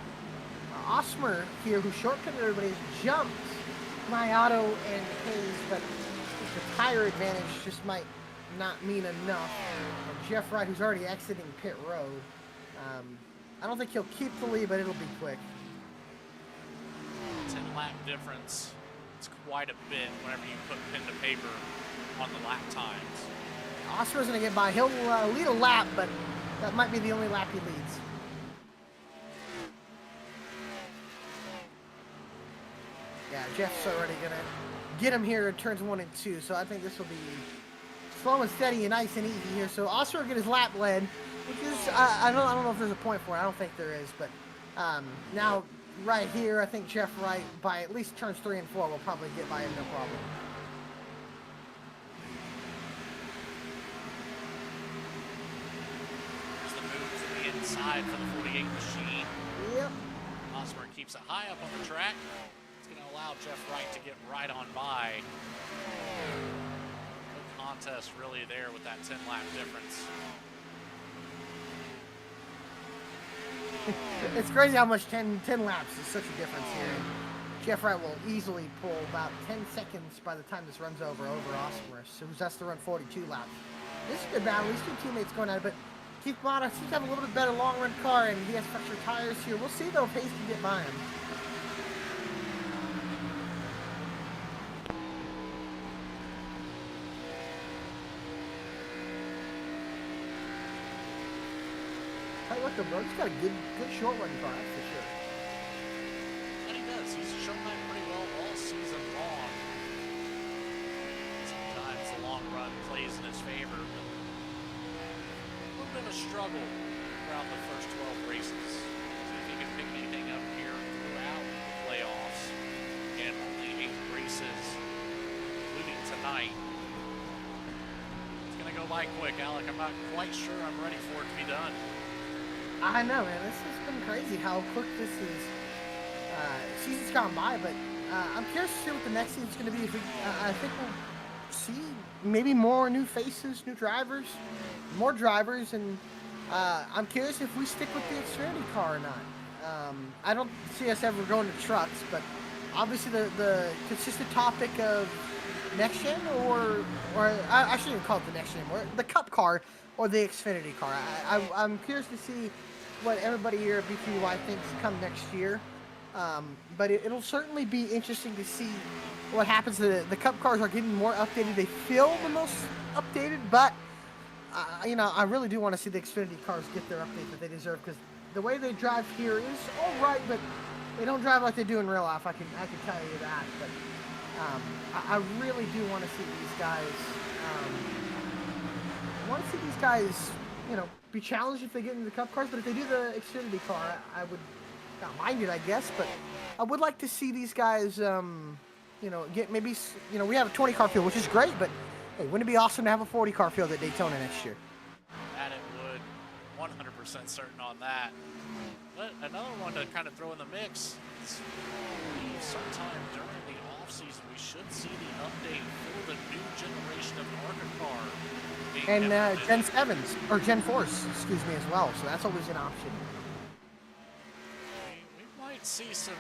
Osmer here, who shortcutted everybody, has jumped my auto and Hayes, but the tire advantage just might not mean enough. And Jeff Wright, who's already exiting pit road, I don't think he'll keep the lead, but it'll be quick. 10-lap difference. It's quite a bit whenever you put pen to paper on the lap times. Oscar's going to get by. He'll lead a lap, but that might be the only lap he leads. Yeah, Jeff's already going to get him here in turns 1 and 2, so I think this will be slow and steady and nice and easy here. So Oscar will get his lap led, which is, I don't know if there's a point for it. I don't think there is, but now right here, I think Jeff Wright, by at least turns 3 and 4, will probably get by him no problem. There's the move to the inside for the 48 machine. Yep. Osborne keeps it high up on the track. It's going to allow Jeff Wright to get right on by. No contest really there with that 10-lap difference. It's crazy how much 10 laps is such a difference here. Jeff Wright will easily pull about 10 seconds by the time this runs over Osmer, who's has to run 42 laps. This is a good battle. These two teammates going at it, but Keith Mata seems to have a little bit better long-run car, and he has fresher tires here. We'll see, though, if Hayes can get by him. Tell you what, though, bro, he's got a good short-run car, that's for sure. And he does. He's shown that pretty well all season long. Sometimes the long run plays in his favor, but a little bit of a struggle throughout the first 12 races. See if he can pick anything up here throughout the playoffs. And only 8 races, including tonight. It's going to go by quick, Alec. I'm not quite sure I'm ready for it to be done. I know, man. This has been crazy how quick this is. Season's gone by, but I'm curious to see what the next season's going to be. If I think we'll see maybe more new faces, new drivers, more drivers, and I'm curious if we stick with the Xfinity car or not. I don't see us ever going to trucks, but obviously the consistent topic of next gen, or I shouldn't even call it the next gen, or the Cup car or the Xfinity car. I'm curious to see what everybody here at BTDY thinks come next year. But it'll certainly be interesting to see what happens. The Cup cars are getting more updated. They feel the most updated, but you know, I really do want to see the Xfinity cars get their update that they deserve, because the way they drive here is all right, but they don't drive like they do in real life. I can tell you that. But I really do want to see these guys. I want to see these guys, you know, be challenged if they get into the Cup cars. But if they do the Xfinity car, I would not mind it, I guess. But I would like to see these guys, you know, get maybe, you know, we have a 20 car field, which is great. But hey, wouldn't it be awesome to have a 40 car field at Daytona next year? That it would. 100% certain on that. But another one to kind of throw in the mix is sometime during the offseason we should see the update for the new generation of ARCA car. And Gen 7s, or Gen 4s, excuse me, as well. So that's always an option. We might see some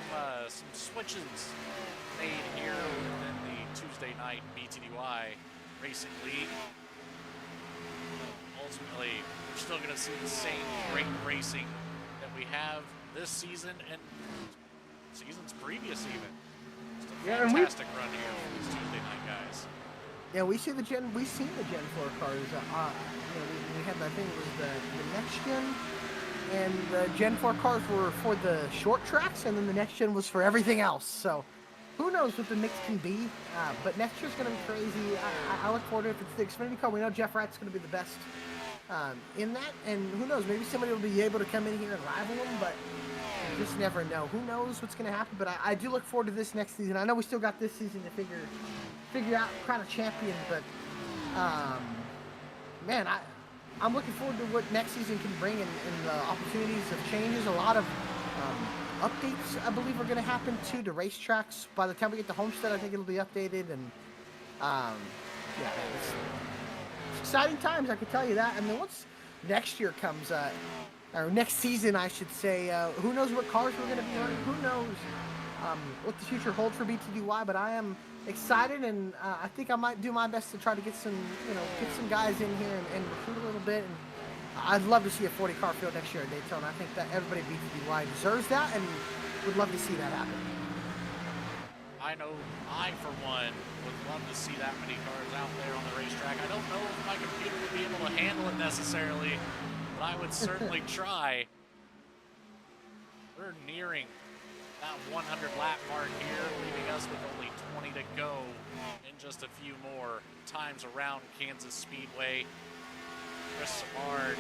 switches made here within the Tuesday night BTDY Racing League. Ultimately, we're still going to see the same great racing that we have this season and seasons previous even. Just a fantastic run here for these Tuesday night guys. Yeah, we've seen the Gen 4 cars. You know, we had, I think it was the next gen, and the Gen 4 cars were for the short tracks, and then the next gen was for everything else. So who knows what the mix can be? But next year's going to be crazy. I look forward to it. If it's the Xfinity car, we know Jeff Wright's going to be the best in that, and who knows? Maybe somebody will be able to come in here and rival him, but you just never know. Who knows what's going to happen? But I do look forward to this next season. I know we still got this season to figure out crown a champion, but man, I'm looking forward to what next season can bring in the opportunities of changes. A lot of updates, I believe, are going to happen to the racetracks. By the time we get to Homestead, I think it'll be updated, and yeah, it's exciting times, I can tell you that. And then once next year comes, or next season, I should say, who knows what cars we're going to be running? Who knows what the future holds for BTDY, but I am excited, and I think I might do my best to try to get some, get some guys in here and recruit a little bit. And I'd love to see a 40-car field next year at Daytona. I think that everybody at BTDY deserves that, and would love to see that happen. I know I, for one, would love to see that many cars out there on the racetrack. I don't know if my computer would be able to handle it necessarily, but I would certainly try. We're nearing that 100 lap mark here, leaving us with only 20 to go in just a few more times around Kansas Speedway. Chris Samard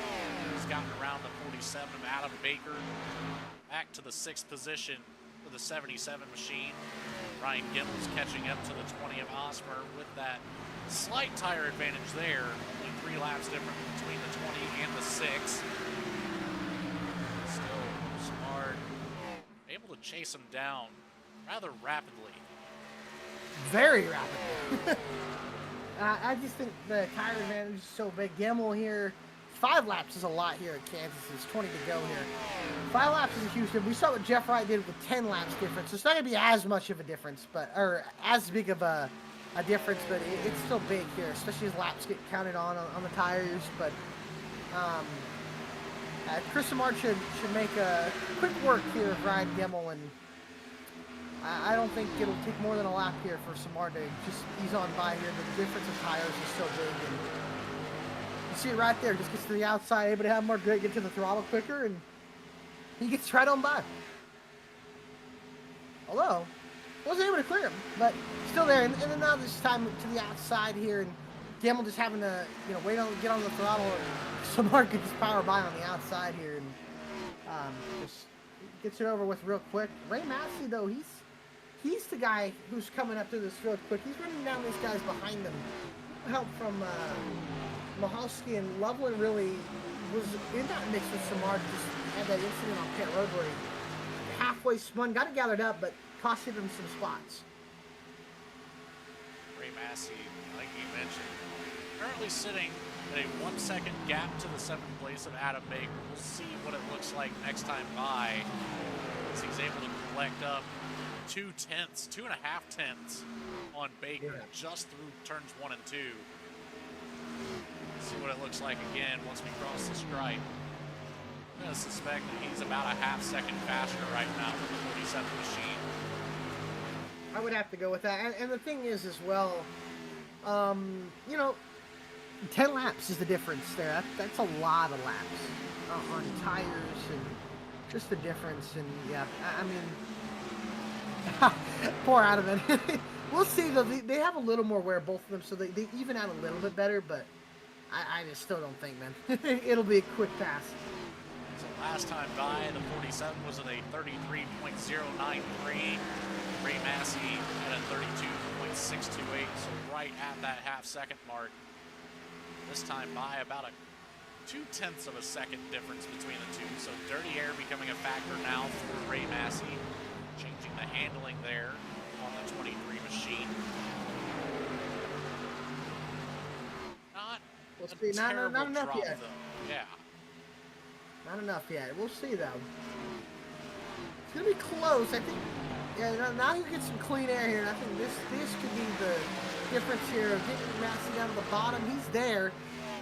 has gotten around the 47 of Adam Baker, back to the 6th position for the 77 machine. Ryan Gimbel's catching up to the 20 of Osmer with that slight tire advantage there. Only 3 laps different between the 20 and the 6. Still, Samard able to chase him down rather rapidly. Very rapidly. I just think the tire advantage is so big. Gimbel here, 5 laps is a lot here at Kansas. There's 20 to go here. 5 laps is a huge difference. We saw what Jeff Wright did with 10 laps difference. So it's not going to be as much of a difference, or as big of a difference, but it's still big here, especially as laps get counted on the tires. But Chris Samard should make a quick work here of Ryan Gimbel, and I don't think it'll take more than a lap here for Samard to just ease on by here. The difference of tires is so big, and you see it right there. Just gets to the outside, able to have more grip, get to the throttle quicker, and he gets right on by. Although, wasn't able to clear him, but still there. And then now this time to the outside here, and Gimbel just having to, get on the throttle, and Samard gets his power by on the outside here, and just gets it over with real quick. Ray Massey, though, he's the guy who's coming up through this field quick. He's running down these guys behind him. Help from Mahalski, and Loveland really was in that mix with Samard. Just had that incident on pit road where he halfway spun, got it gathered up, but costed him some spots. Ray Massey, like you mentioned, currently sitting at a 1 second gap to the 7th place of Adam Baker. We'll see what it looks like next time by, as he's able to collect up 2.5 tenths on Baker just through turns 1 and 2. See what it looks like again once we cross the stripe. I'm going to suspect that he's about a half second faster right now with the 47 machine. I would have to go with that. And the thing is as well, 10 laps is the difference there. That's a lot of laps on tires, and just the difference. And yeah, I mean, poor Adam. We'll see though. They have a little more wear, both of them, so they even out a little bit better. But I just still don't think, man. It'll be a quick pass. So last time by, the 47 was at a 33.093. Ray Massey at a 32.628, so right at that half-second mark. This time by about a 0.2 of a second difference between the two. So dirty air becoming a factor now for Ray Massey, changing the handling there on the 23 machine. Not enough drop, yet. Though. Yeah. Not enough yet. We'll see though. It's gonna be close. I think. Yeah. Now you get some clean air here, and I think this could be the difference here of getting Massey down to the bottom. He's there,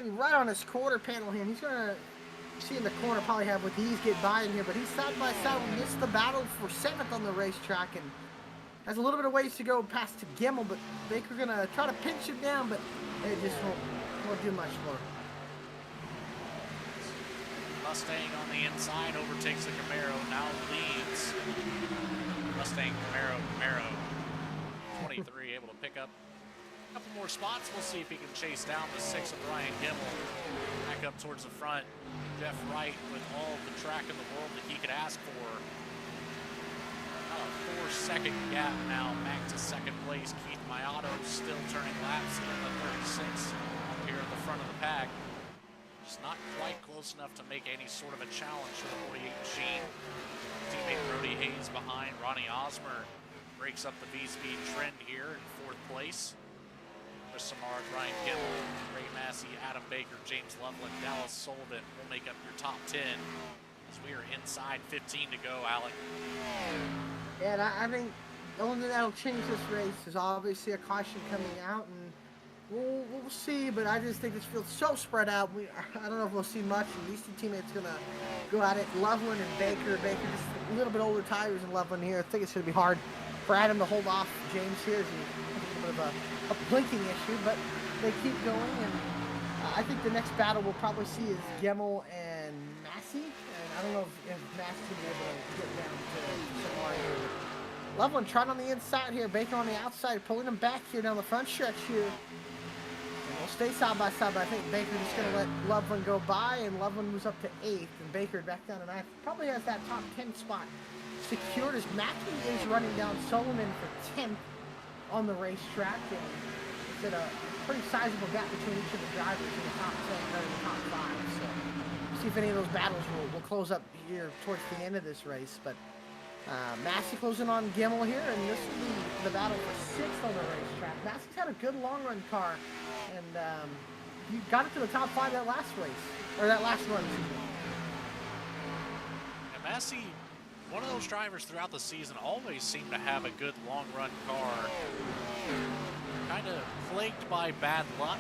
right on his quarter panel here. And he's gonna see in the corner probably have with ease get by in here, but he's side by side with this the battle for 7th on the racetrack, and has a little bit of ways to go past to Gimbel, but Baker gonna try to pinch him down, but it just won't do much more. Mustang on the inside overtakes the Camaro, now leads. Mustang, Camaro, 23 able to pick up a couple more spots. We'll see if he can chase down the 6 of Ryan Gimbel. Back up towards the front. Jeff Wright with all the track in the world that he could ask for. About a 4-second gap now back to 2nd place. Keith Mayato still turning laps in the 36 up here at the front of the pack. Just not quite close enough to make any sort of a challenge for the 48 machine. Teammate Brody Hayes behind. Ronnie Osmer breaks up the VSPEED trend here in 4th place. Chris Samard, Ryan Gimbel, Ray Massey, Adam Baker, James Loveland, Dallas Sullivan will make up your top 10 as we are inside 15 to go, Alec. And I think the only thing that'll change this race is obviously a caution coming out, and we'll see. But I just think this field's so spread out. I don't know if we'll see much. And these two teammates gonna go at it. Loveland and Baker. Baker just a little bit older tires than Loveland here. I think it's gonna be hard for Adam to hold off James here. As a little bit of a blinking issue, but they keep going. And I think the next battle we'll probably see is Gemmel and Massey. And I don't know if Massey's gonna be able to get down to Samar here. Loveland trying on the inside here, Baker on the outside, pulling him back here down the front stretch here. And we'll stay side by side, but I think Baker just going to let Loveland go by, and Loveland moves up to 8th, and Baker back down to 9th. Probably has that top 10 spot secured as Mackey is running down Solomon for 10th on the racetrack. And it's at a pretty sizable gap between each of the drivers in the top 10 or in the top 5. So we'll see if any of those battles will close up here towards the end of this race. But Massey closing on Gemmel here, and this will be the battle for 6th on the racetrack. Massey's had a good long run car, and he got it to the top 5 that last race, or that last run. And Massey, one of those drivers throughout the season, always seemed to have a good long run car. Kind of plagued by bad luck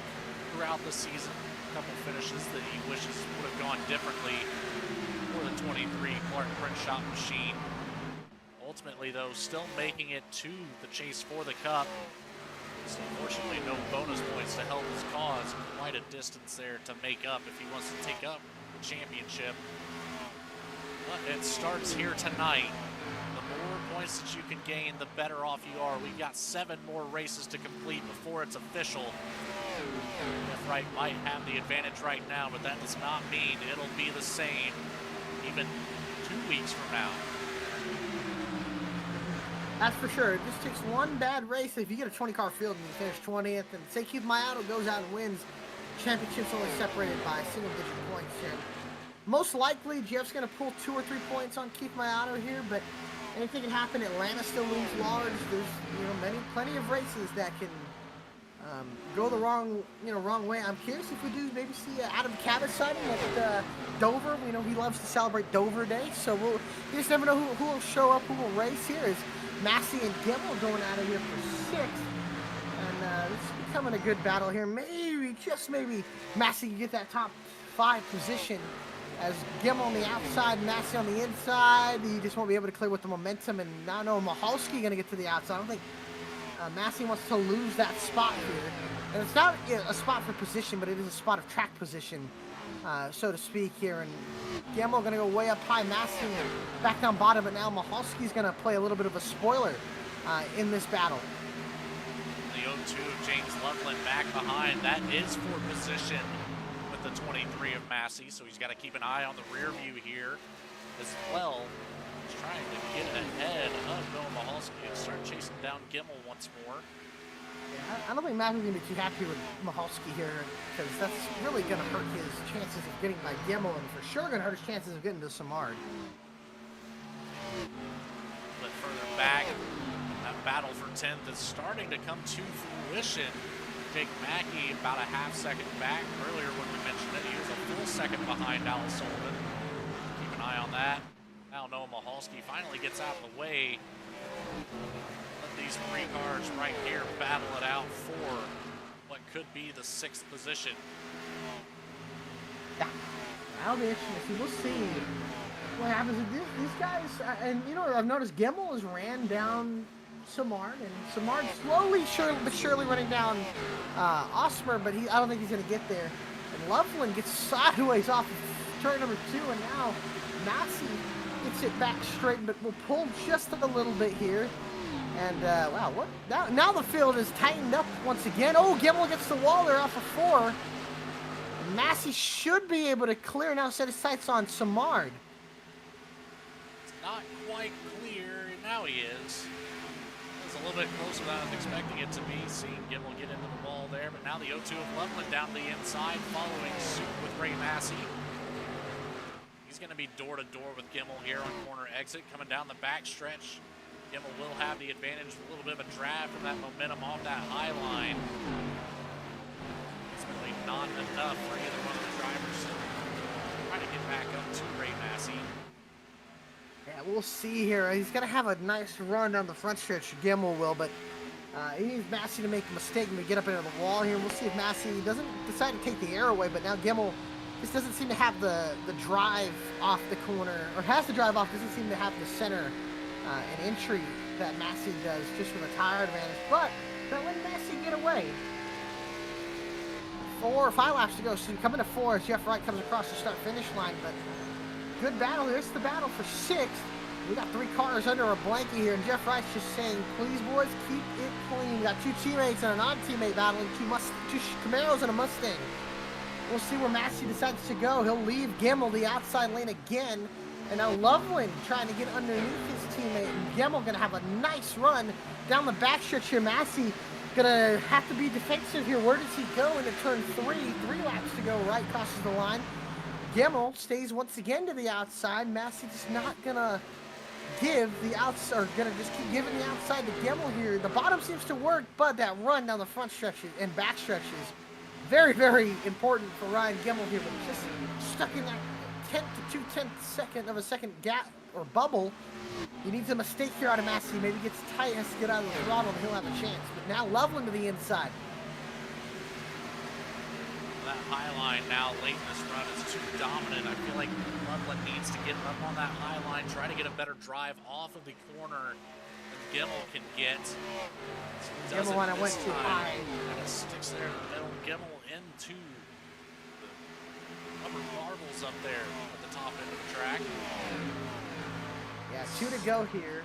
throughout the season. A couple finishes that he wishes would have gone differently for the 23 Clark Crenshaw machine. Ultimately, though, still making it to the chase for the Cup. Just unfortunately, no bonus points to help his cause. Quite a distance there to make up if he wants to take up the championship. But it starts here tonight. The more points that you can gain, the better off you are. We've got 7 more races to complete before it's official. Left Right might have the advantage right now, but that does not mean it'll be the same even 2 weeks from now. That's for sure. It just takes one bad race. If you get a 20-car field and you finish 20th, and say Keith Mayato goes out and wins, championship's only separated by single-digit points here. Most likely, Jeff's going to pull 2 or 3 points on Keith Mayato here, but anything can happen. Atlanta still looms large. There's plenty of races that can go the wrong way. I'm curious if we do maybe see Adam Cabot signing at Dover. He loves to celebrate Dover Day, so you just never know who will show up, who will race here. Is Massey and Gemmel going out of here for 6th, and this is becoming a good battle here. Maybe, just maybe, Massey can get that top 5 position as Gemmel on the outside, Massey on the inside. He just won't be able to clear with the momentum, and now I know Mahalski going to get to the outside. I don't think Massey wants to lose that spot here, and it's not a spot for position, but it is a spot of track position, so to speak here. And Gemmel going to go way up high, Massey back down bottom, but now Mahalski's going to play a little bit of a spoiler in this battle. The 0-2 of James Loveland back behind. That is for position with the 23 of Massey, so he's got to keep an eye on the rear view here as well. He's trying to get ahead of Noah Mahalski and start chasing down Gemmel once more. Yeah, I don't think Massey's going to be too happy with Mahalski here, because that's really going to hurt his chances of getting by Gemmel, and for sure going to hurt his chances of getting to Samard. But further back, that battle for 10th is starting to come to fruition. Jake Mackey about a half second back. Earlier when we mentioned it, he was a full second behind Dallas Sullivan. Keep an eye on that. Now Noah Mahalski finally gets out of the way. Let these 3 cars right here battle it out for what could be the 6th position. Yeah, that'll be interesting to see. We'll see what happens with these guys. And I've noticed Gemmel has ran down Samard, and Samard slowly but surely running down Osmer, but I don't think he's going to get there. And Loveland gets sideways off of turn number 2, and now Massey gets it back straight, but will pull just a little bit here. And wow, what now the field is tightened up once again. Oh, Gemmel gets the wall there off of 4. Massey should be able to clear now, set his sights on Samard. It's not quite clear, and now he is. It's a little bit closer than I was expecting it to be, seeing Gemmel get into the wall there, but now the 0-2 of Loveland down the inside, following suit with Ray Massey. He's going to be door-to-door with Gemmel here on corner exit, coming down the back stretch. Gemmel will have the advantage, a little bit of a drive from that momentum off that high line. It's really not enough for either one of the drivers to try to get back up to Ray Massey. Yeah, we'll see here. He's going to have a nice run down the front stretch, Gemmel will, but he needs Massey to make a mistake and to get up into the wall here. We'll see if Massey doesn't decide to take the air away, but now Gemmel just doesn't seem to have the drive off the corner, or has the drive off, doesn't seem to have the center and entry that Massey does, just from a tire advantage. But don't let Massey get away. 4 or 5 laps to go, so coming to 4 as Jeff Wright comes across the start-finish line, but good battle. This is the battle for 6th. We got 3 cars under a blanket here, and Jeff Wright's just saying, please, boys, keep it clean. We got 2 teammates and a non-teammate battling, 2 Camaros and a Mustang. We'll see where Massey decides to go. He'll leave Gemmel the outside lane again, and now Loveland trying to get underneath his teammate, and Gemmel going to have a nice run down the backstretch here. Massey going to have to be defensive here. Where does he go into turn 3? 3 laps to go. Wright crosses the line. Gemmel stays once again to the outside. Massey just not going to give the outside, or going to just keep giving the outside to Gemmel here. The bottom seems to work, but that run down the front stretches and back stretches, very, very important for Ryan Gemmel here, but just stuck in that 10th to 2/10 of a second gap or bubble. He needs a mistake here out of Massey. Maybe gets tight, has to get out of the throttle, and he'll have a chance. But now Loveland to the inside. That high line now late in this run is too dominant. I feel like Loveland needs to get up on that high line, try to get a better drive off of the corner than Gemmel can get. Gemmel when I went too high. And it sticks there in the middle. Gemmel into the upper marbles up there at the top end of the track. Yeah, 2 to go here.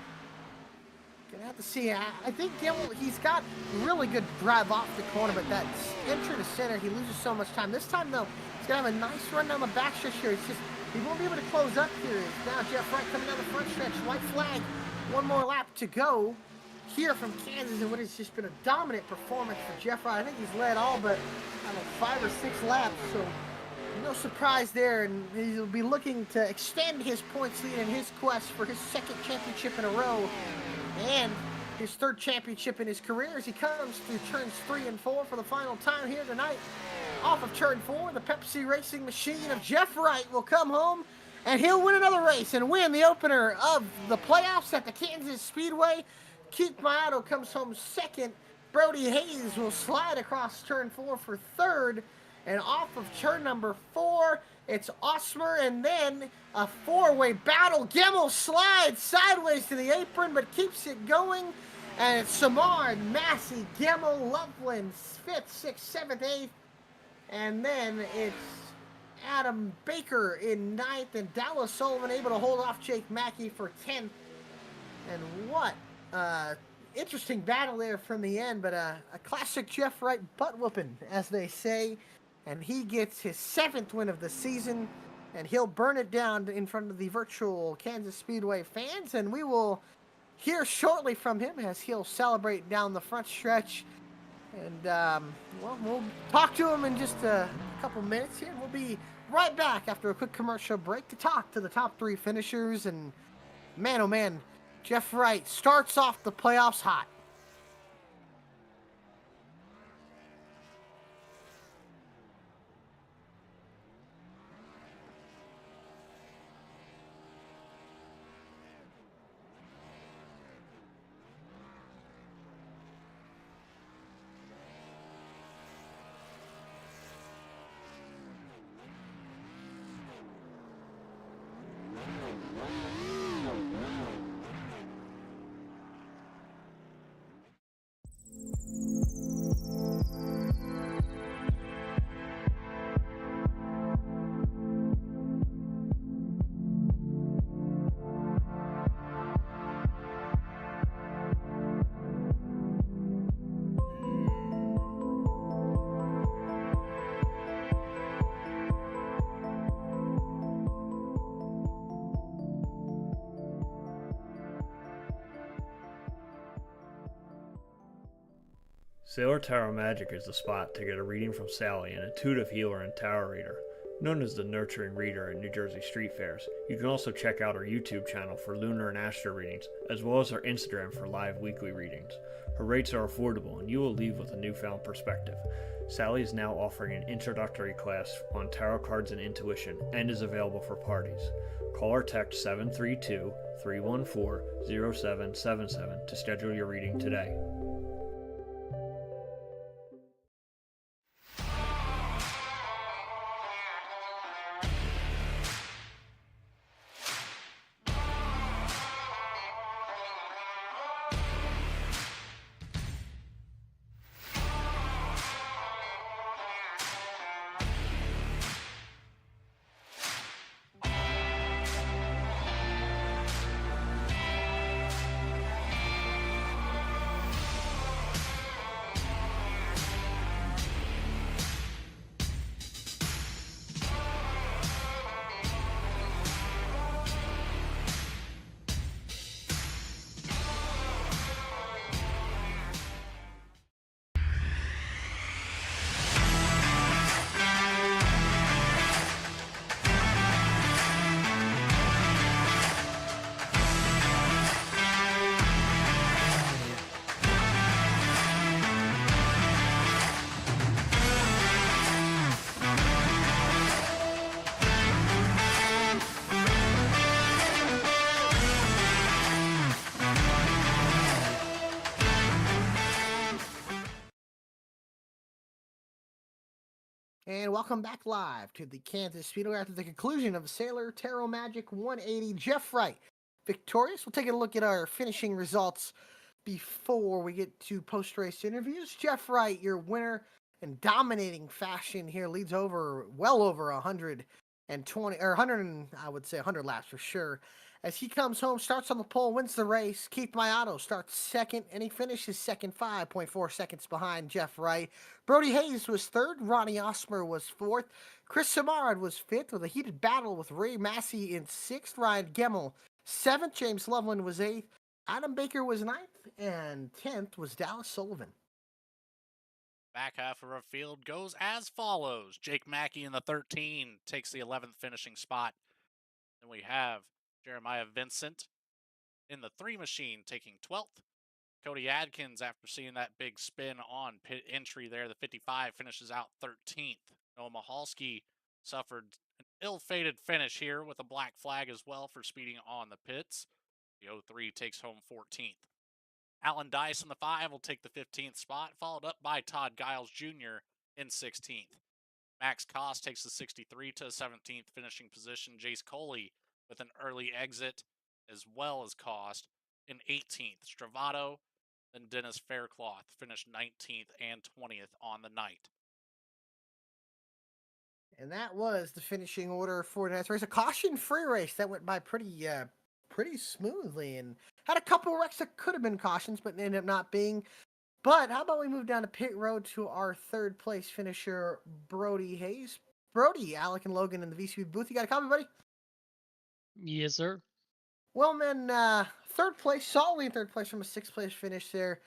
Gonna have to see. I think Gemmel, he's got really good drive off the corner, but that entry to center, he loses so much time. This time, though, he's gonna have a nice run down the back stretch here. It's just, he won't be able to close up here. It's now Jeff Wright coming down the front stretch. White flag. 1 more lap to go here from Kansas, and what has just been a dominant performance for Jeff Wright. I think he's led all but, I don't know, 5 or 6 laps, so no surprise there, and he'll be looking to extend his points lead in his quest for his 2nd championship in a row, and his 3rd championship in his career as he comes through turns 3 and 4 for the final time here tonight. Off of turn 4, the Pepsi racing machine of Jeff Wright will come home, and he'll win another race and win the opener of the playoffs at the Kansas Speedway. Keith Mayato comes home 2nd. Brody Hayes will slide across turn 4 for 3rd. And off of turn number 4, it's Osmer, and then a 4-way battle. Gemmel slides sideways to the apron, but keeps it going. And it's Samard, Massey, Gemmel, Loveland, 5th, 6th, 7th, 8th. And then it's Adam Baker in 9th, and Dallas Sullivan able to hold off Jake Mackey for 10th. And what interesting battle there from the end, but a classic Jeff Wright butt whooping, as they say. And he gets his 7th win of the season, and he'll burn it down in front of the virtual Kansas Speedway fans, and we will hear shortly from him as he'll celebrate down the front stretch. And, well, we'll talk to him in just a couple minutes here. We'll be right back after a quick commercial break to talk to the top 3 finishers. And, man, oh, man, Jeff Wright starts off the playoffs hot. Sailor Tower Magic is the spot to get a reading from Sally, an intuitive healer and tower reader. Known as the Nurturing Reader at New Jersey Street Fairs, You can also check out our YouTube channel for lunar and astro readings, as well as our Instagram for live weekly readings. Her rates are affordable, and you will leave with a newfound perspective. Sally is now offering an introductory class on tarot cards and intuition and is available for parties. Call or text 732 314 0777 to schedule your reading today. And welcome back live to the Kansas Speedway after the conclusion of Sailor Tarot Magic 180. Jeff Wright victorious. We'll take a look at our finishing results before we get to post-race interviews. Jeff Wright, your winner in dominating fashion here, leads well over 120 or 100, I would say 100 laps for sure. As he comes home, starts on the pole, wins the race. Keith Mayato starts second, and he finishes second, 5.4 seconds behind Jeff Wright. Brody Hayes was third. Ronnie Osmer was fourth. Chris Samarad was fifth with a heated battle with Ray Massey in sixth. Ryan Gemmell seventh. James Loveland was eighth. Adam Baker was ninth, and 10th was Dallas Sullivan. Back half of our field goes as follows. Jake Mackey in the 13 takes the 11th finishing spot. Then we have Jeremiah Vincent in the 3 machine taking 12th. Cody Adkins, after seeing that big spin on pit entry there, the 55 finishes out 13th. Noah Mahalski suffered an ill-fated finish here with a black flag as well for speeding on the pits. The 03 takes home 14th. Alan Dice in the 5 will take the 15th spot, followed up by Todd Giles Jr. in 16th. Max Koss takes the 63 to 17th finishing position. Jace Coley with an early exit, as well as Koss in 18th. Stravato, then Dennis Faircloth finished 19th and 20th on the night. And that was the finishing order for tonight's race. A caution-free race that went by pretty smoothly and had a couple of wrecks that could have been cautions, but ended up not being. But how about we move down to pit road to our third place finisher, Brody Hayes. Brody, Alec, and Logan in the VSPEED booth. You got a copy, buddy? Yes, sir. Well, man, third place, solidly in third place from a sixth place finish there.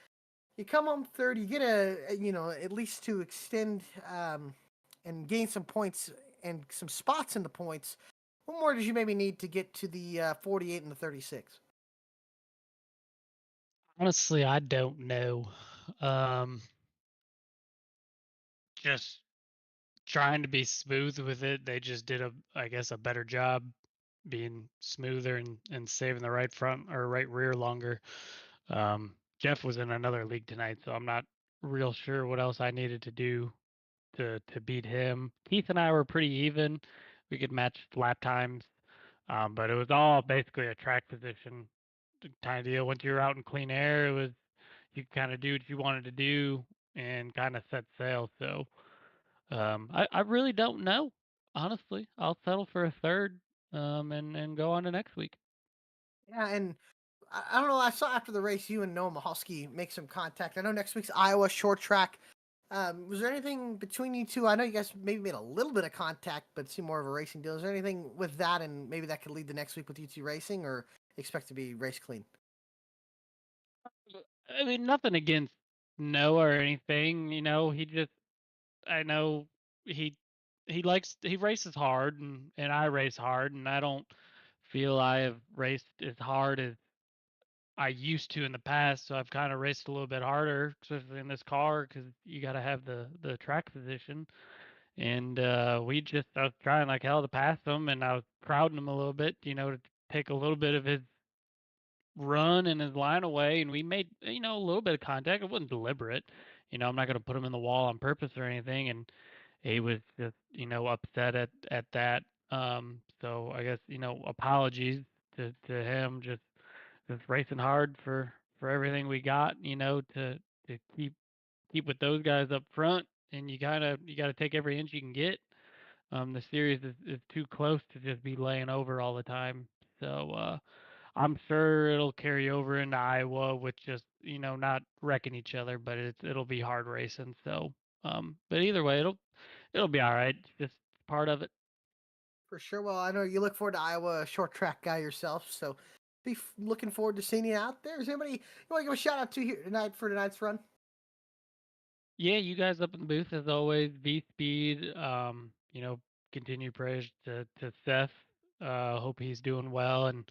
You come home third, you get at least to extend and gain some points and some spots in the points. What more did you maybe need to get to the 48 and the 36? Honestly, I don't know. Just trying to be smooth with it. They just did I guess, a better job being smoother and saving the right front or right rear longer. Jeff was in another league tonight, so I'm not real sure what else I needed to do to beat him. Keith and I were pretty even. We could match lap times, but it was all basically a track position kind of deal. Once you were out in clean air, it was you could kind of do what you wanted to do and kind of set sail. So I really don't know. Honestly, I'll settle for a third and go on to next week. Yeah, and I don't know. I saw after the race you and Noah Mahalski make some contact. I know next week's Iowa short track. Was there anything between you two? I know you guys maybe made a little bit of contact, but it seemed more of a racing deal. Is there anything with that, and maybe that could lead the next week with you two racing, or expect to be race clean? I mean, nothing against Noah or anything. I know he he races hard and I race hard, and I don't feel I have raced as hard as I used to in the past, so I've kind of raced a little bit harder, especially in this car, because you got to have the track position. And I was trying like hell to pass him, and I was crowding him a little bit, to take a little bit of his run and his line away, and we made a little bit of contact. It wasn't deliberate, I'm not going to put him in the wall on purpose or anything, and he was just upset at that. So I guess apologies to him, just racing hard for everything we got, to keep with those guys up front, and you got to take every inch you can get. The series is too close to just be laying over all the time. So I'm sure it'll carry over into Iowa with just not wrecking each other, but it'll be hard racing. So but either way, it'll be all right. It's just part of it. For sure. Well, I know you look forward to Iowa, a short track guy yourself, so looking forward to seeing you out there. Is there anybody you want to give a shout out to here tonight for tonight's run? Yeah, you guys up in the booth as always. VSPEED. Continue prayers to Seth. Hope he's doing well, and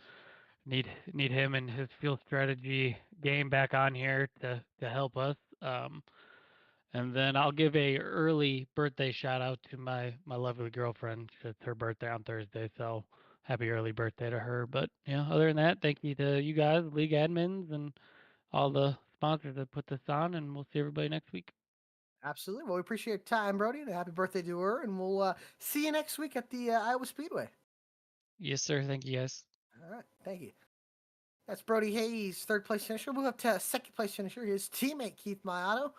need him and his field strategy game back on here to help us. And then I'll give a early birthday shout out to my lovely girlfriend. It's her birthday on Thursday, so happy early birthday to her. But yeah, other than that, thank you to you guys, league admins, and all the sponsors that put this on. And we'll see everybody next week. Absolutely. Well, we appreciate your time, Brody, and happy birthday to her. And we'll see you next week at the Iowa Speedway. Yes, sir. Thank you, guys. All right. Thank you. That's Brody Hayes, third place finisher. We'll move up to second place finisher, his teammate, Keith Mayato.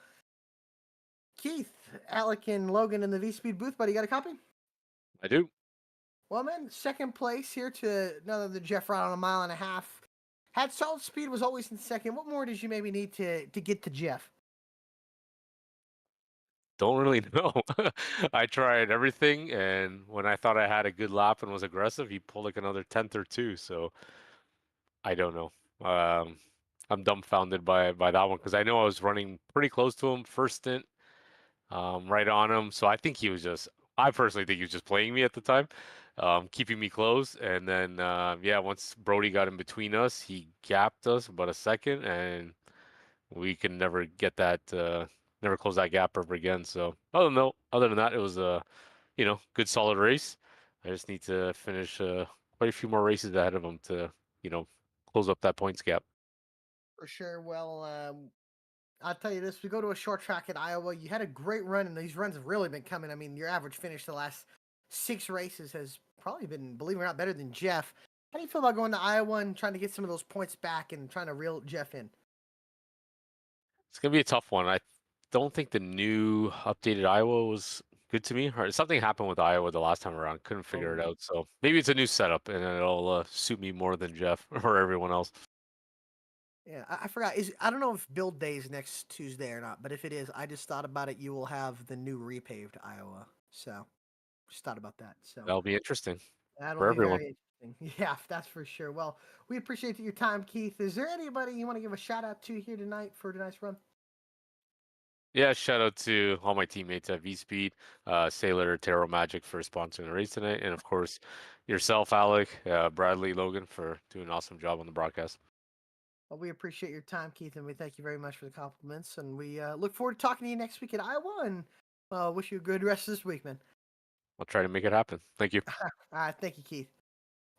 Keith, Alec, and Logan in the V-Speed booth, buddy. You got a copy? I do. Well, man, second place here to none other than Jeff Rod on a mile and a half. Had solid speed, was always in second. What more did you maybe need to get to Jeff? Don't really know. I tried everything, and when I thought I had a good lap and was aggressive, he pulled like another 10th or two. So I don't know. I'm dumbfounded by that one because I know I was running pretty close to him first stint, right on him. So I think he was just. I personally think he was just playing me at the time, keeping me close. And then yeah, once Brody got in between us, he gapped us about a second, and we can never get that, never close that gap ever again. So other than that, it was a, good solid race. I just need to finish quite a few more races ahead of him to, close up that points gap. For sure. Well, I'll tell you this: we go to a short track at Iowa. You had a great run, and these runs have really been coming. I mean, your average finish the last 6 races has probably been, believe it or not, better than Jeff. How do you feel about going to Iowa and trying to get some of those points back and trying to reel Jeff in? It's gonna be a tough one. I don't think the new updated Iowa was good to me. Or something happened with Iowa the last time around. Couldn't figure it Oh, out. So maybe it's a new setup and it'll suit me more than Jeff or everyone else. yeah, I forgot. I don't know if build day is next Tuesday or not, but if it is, I just thought about it. You will have the new repaved Iowa, so just thought about that. So That'll be interesting that'll for be everyone. very interesting. Yeah, that's for sure. Well, we appreciate your time, Keith. Is there anybody you want to give a shout out to here tonight for tonight's run? Yeah, shout out to all my teammates at VSpeed, Sailor, Tarot Magic for sponsoring the race tonight, and of course yourself, Alec, Bradley, Logan for doing an awesome job on the broadcast. Well, we appreciate your time, Keith, and we thank you very much for the compliments. And we look forward to talking to you next week at Iowa, and wish you a good rest of this week, man. I'll try to make it happen. Thank you. All right, thank you, Keith.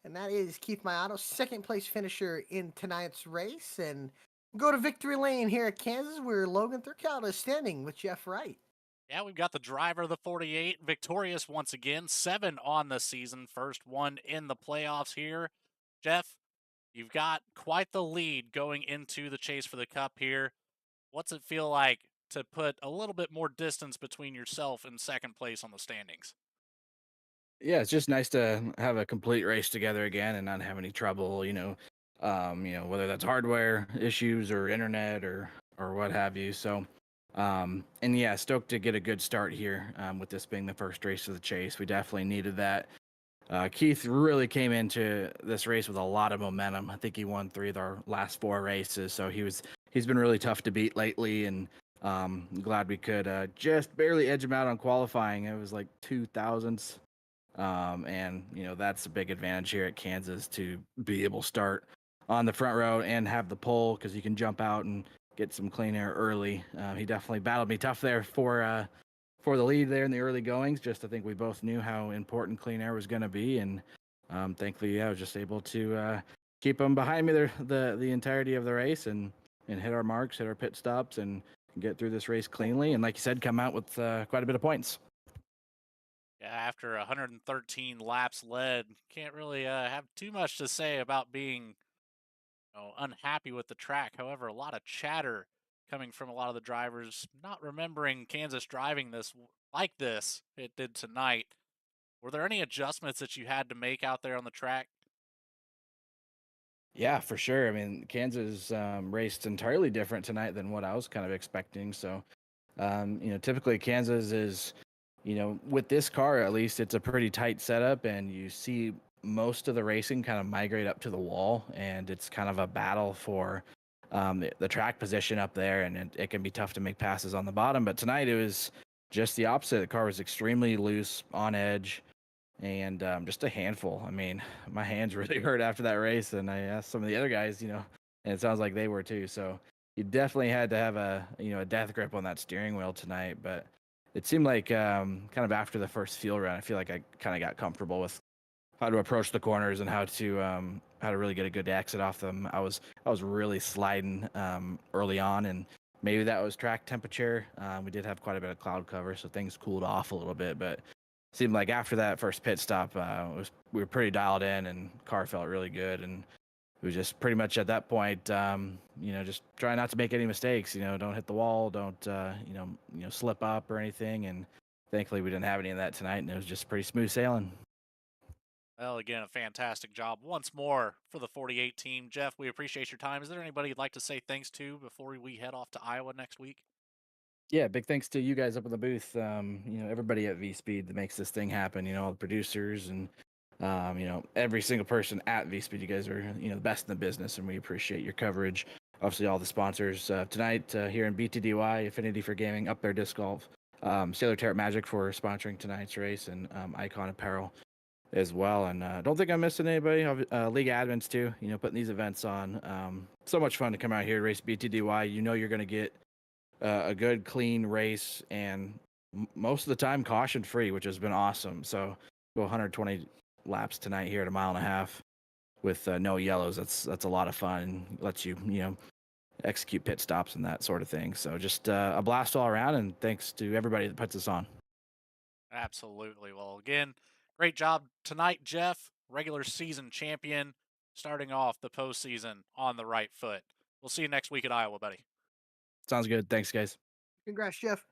And that is Keith Mayato, second place finisher in tonight's race. And go to victory lane here at Kansas, where Logan Thurkout is standing with Jeff Wright. Yeah, we've got the driver of the 48, victorious once again, 7 on the season, first one in the playoffs here. Jeff, you've got quite the lead going into the chase for the cup here. What's it feel like to put a little bit more distance between yourself and second place on the standings? Yeah, it's just nice to have a complete race together again and not have any trouble, whether that's hardware issues or internet or what have you. So, and yeah, stoked to get a good start here, with this being the first race of the chase. We definitely needed that. Keith really came into this race with a lot of momentum. I think he won 3 of our last 4 races, so he's been really tough to beat lately, and glad we could just barely edge him out on qualifying. It was like 2 thousandths And that's a big advantage here at Kansas to be able to start on the front row and have the pole because you can jump out and get some clean air early. He definitely battled me tough there for the lead there in the early goings. Just I think we both knew how important clean air was going to be, and thankfully I was just able to keep him behind me the entirety of the race and hit our marks, hit our pit stops, and get through this race cleanly. And like you said, come out with quite a bit of points. Yeah, after 113 laps led, can't really have too much to say about being unhappy with the track. However, a lot of chatter coming from a lot of the drivers not remembering Kansas driving this like this it did tonight. Were there any adjustments that you had to make out there on the track? Yeah, for sure. I mean, Kansas raced entirely different tonight than what I was kind of expecting. So, typically Kansas is, with this car at least, it's a pretty tight setup, and you see most of the racing kind of migrate up to the wall, and it's kind of a battle for the track position up there, and it can be tough to make passes on the bottom. But tonight it was just the opposite. The car was extremely loose, on edge, and just a handful. I mean, my hands really hurt after that race, and I asked some of the other guys, and it sounds like they were too. So you definitely had to have a death grip on that steering wheel tonight. But it seemed like kind of after the first fuel run, I feel like I kind of got comfortable with how to approach the corners and how to really get a good exit off them. I was really sliding early on, and maybe that was track temperature. We did have quite a bit of cloud cover, so things cooled off a little bit, but seemed like after that first pit stop, we were pretty dialed in, and car felt really good. And it was just pretty much at that point, just try not to make any mistakes. Don't hit the wall, don't slip up or anything. And thankfully, we didn't have any of that tonight, and it was just pretty smooth sailing. Well, again, a fantastic job once more for the 48 team. Jeff, we appreciate your time. Is there anybody you'd like to say thanks to before we head off to Iowa next week? Yeah, big thanks to you guys up in the booth. Everybody at VSPEED that makes this thing happen. All the producers and every single person at VSPEED. You guys are the best in the business, and we appreciate your coverage. Obviously, all the sponsors tonight here in BTDY, Affinity for Gaming, Up There Disc Golf, Sailor Tarot Magic for sponsoring tonight's race, and Icon Apparel as well. And I don't think I'm missing anybody. League admins too. Putting these events on. So much fun to come out here to race BTDY. You're going to get a good clean race, and most of the time caution free, which has been awesome. So go 120 laps tonight here at 1.5 miles with no yellows. That's a lot of fun. Lets you execute pit stops and that sort of thing. So just a blast all around, and thanks to everybody that puts us on. Absolutely. Well, again, great job tonight, Jeff. Regular season champion, starting off the postseason on the right foot. We'll see you next week at Iowa, buddy. Sounds good. Thanks, guys. Congrats, Jeff.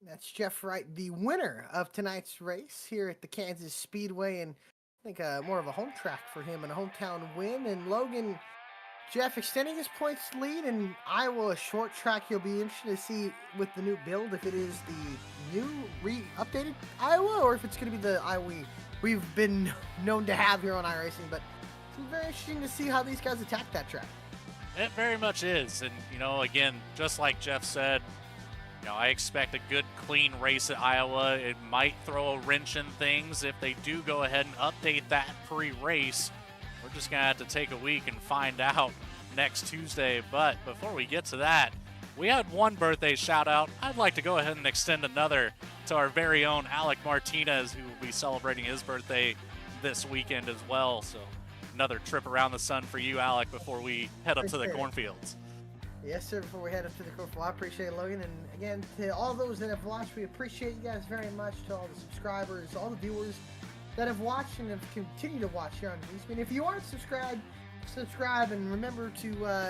That's Jeff Wright, the winner of tonight's race here at the Kansas Speedway, and I think more of a home track for him and a hometown win. And Logan, Jeff extending his points lead, and Iowa, a short track. You'll be interested to see with the new build if it is the new updated Iowa, or if it's going to be the Iowa we've been known to have here on iRacing. But it's very interesting to see how these guys attack that track. It very much is. And, again, just like Jeff said, I expect a good, clean race at Iowa. It might throw a wrench in things if they do go ahead and update that pre-race. We're just going to have to take a week and find out next Tuesday. But before we get to that, we had one birthday shout-out. I'd like to go ahead and extend another to our very own Alec Martinez, who will be celebrating his birthday this weekend as well. So another trip around the sun for you, Alec, before we head up to the cornfields. Yes, sir, before we head up to the cornfield. I appreciate it, Logan. And again, to all those that have watched, we appreciate you guys very much. To all the subscribers, all the viewers that have watched and have continued to watch here on VSPEED. If you aren't subscribed, subscribe, and remember to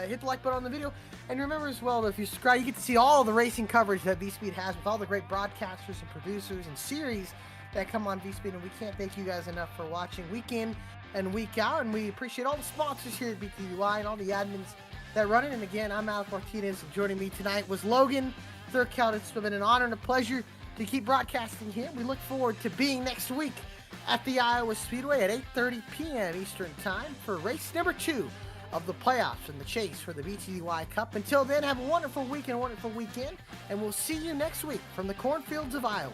hit the like button on the video. And remember as well that if you subscribe, you get to see all the racing coverage that VSPEED has with all the great broadcasters and producers and series that come on VSPEED. And we can't thank you guys enough for watching week in and week out. And we appreciate all the sponsors here at BTDY and all the admins that run it. And again, I'm Alec Martinez, and joining me tonight was Logan Thurkout. It's been an honor and a pleasure to keep broadcasting here. We look forward to being next week at the Iowa Speedway at 8:30 p.m. Eastern Time for race number 2 of the playoffs and the chase for the BTDY Cup. Until then, have a wonderful week and a wonderful weekend, and we'll see you next week from the cornfields of Iowa.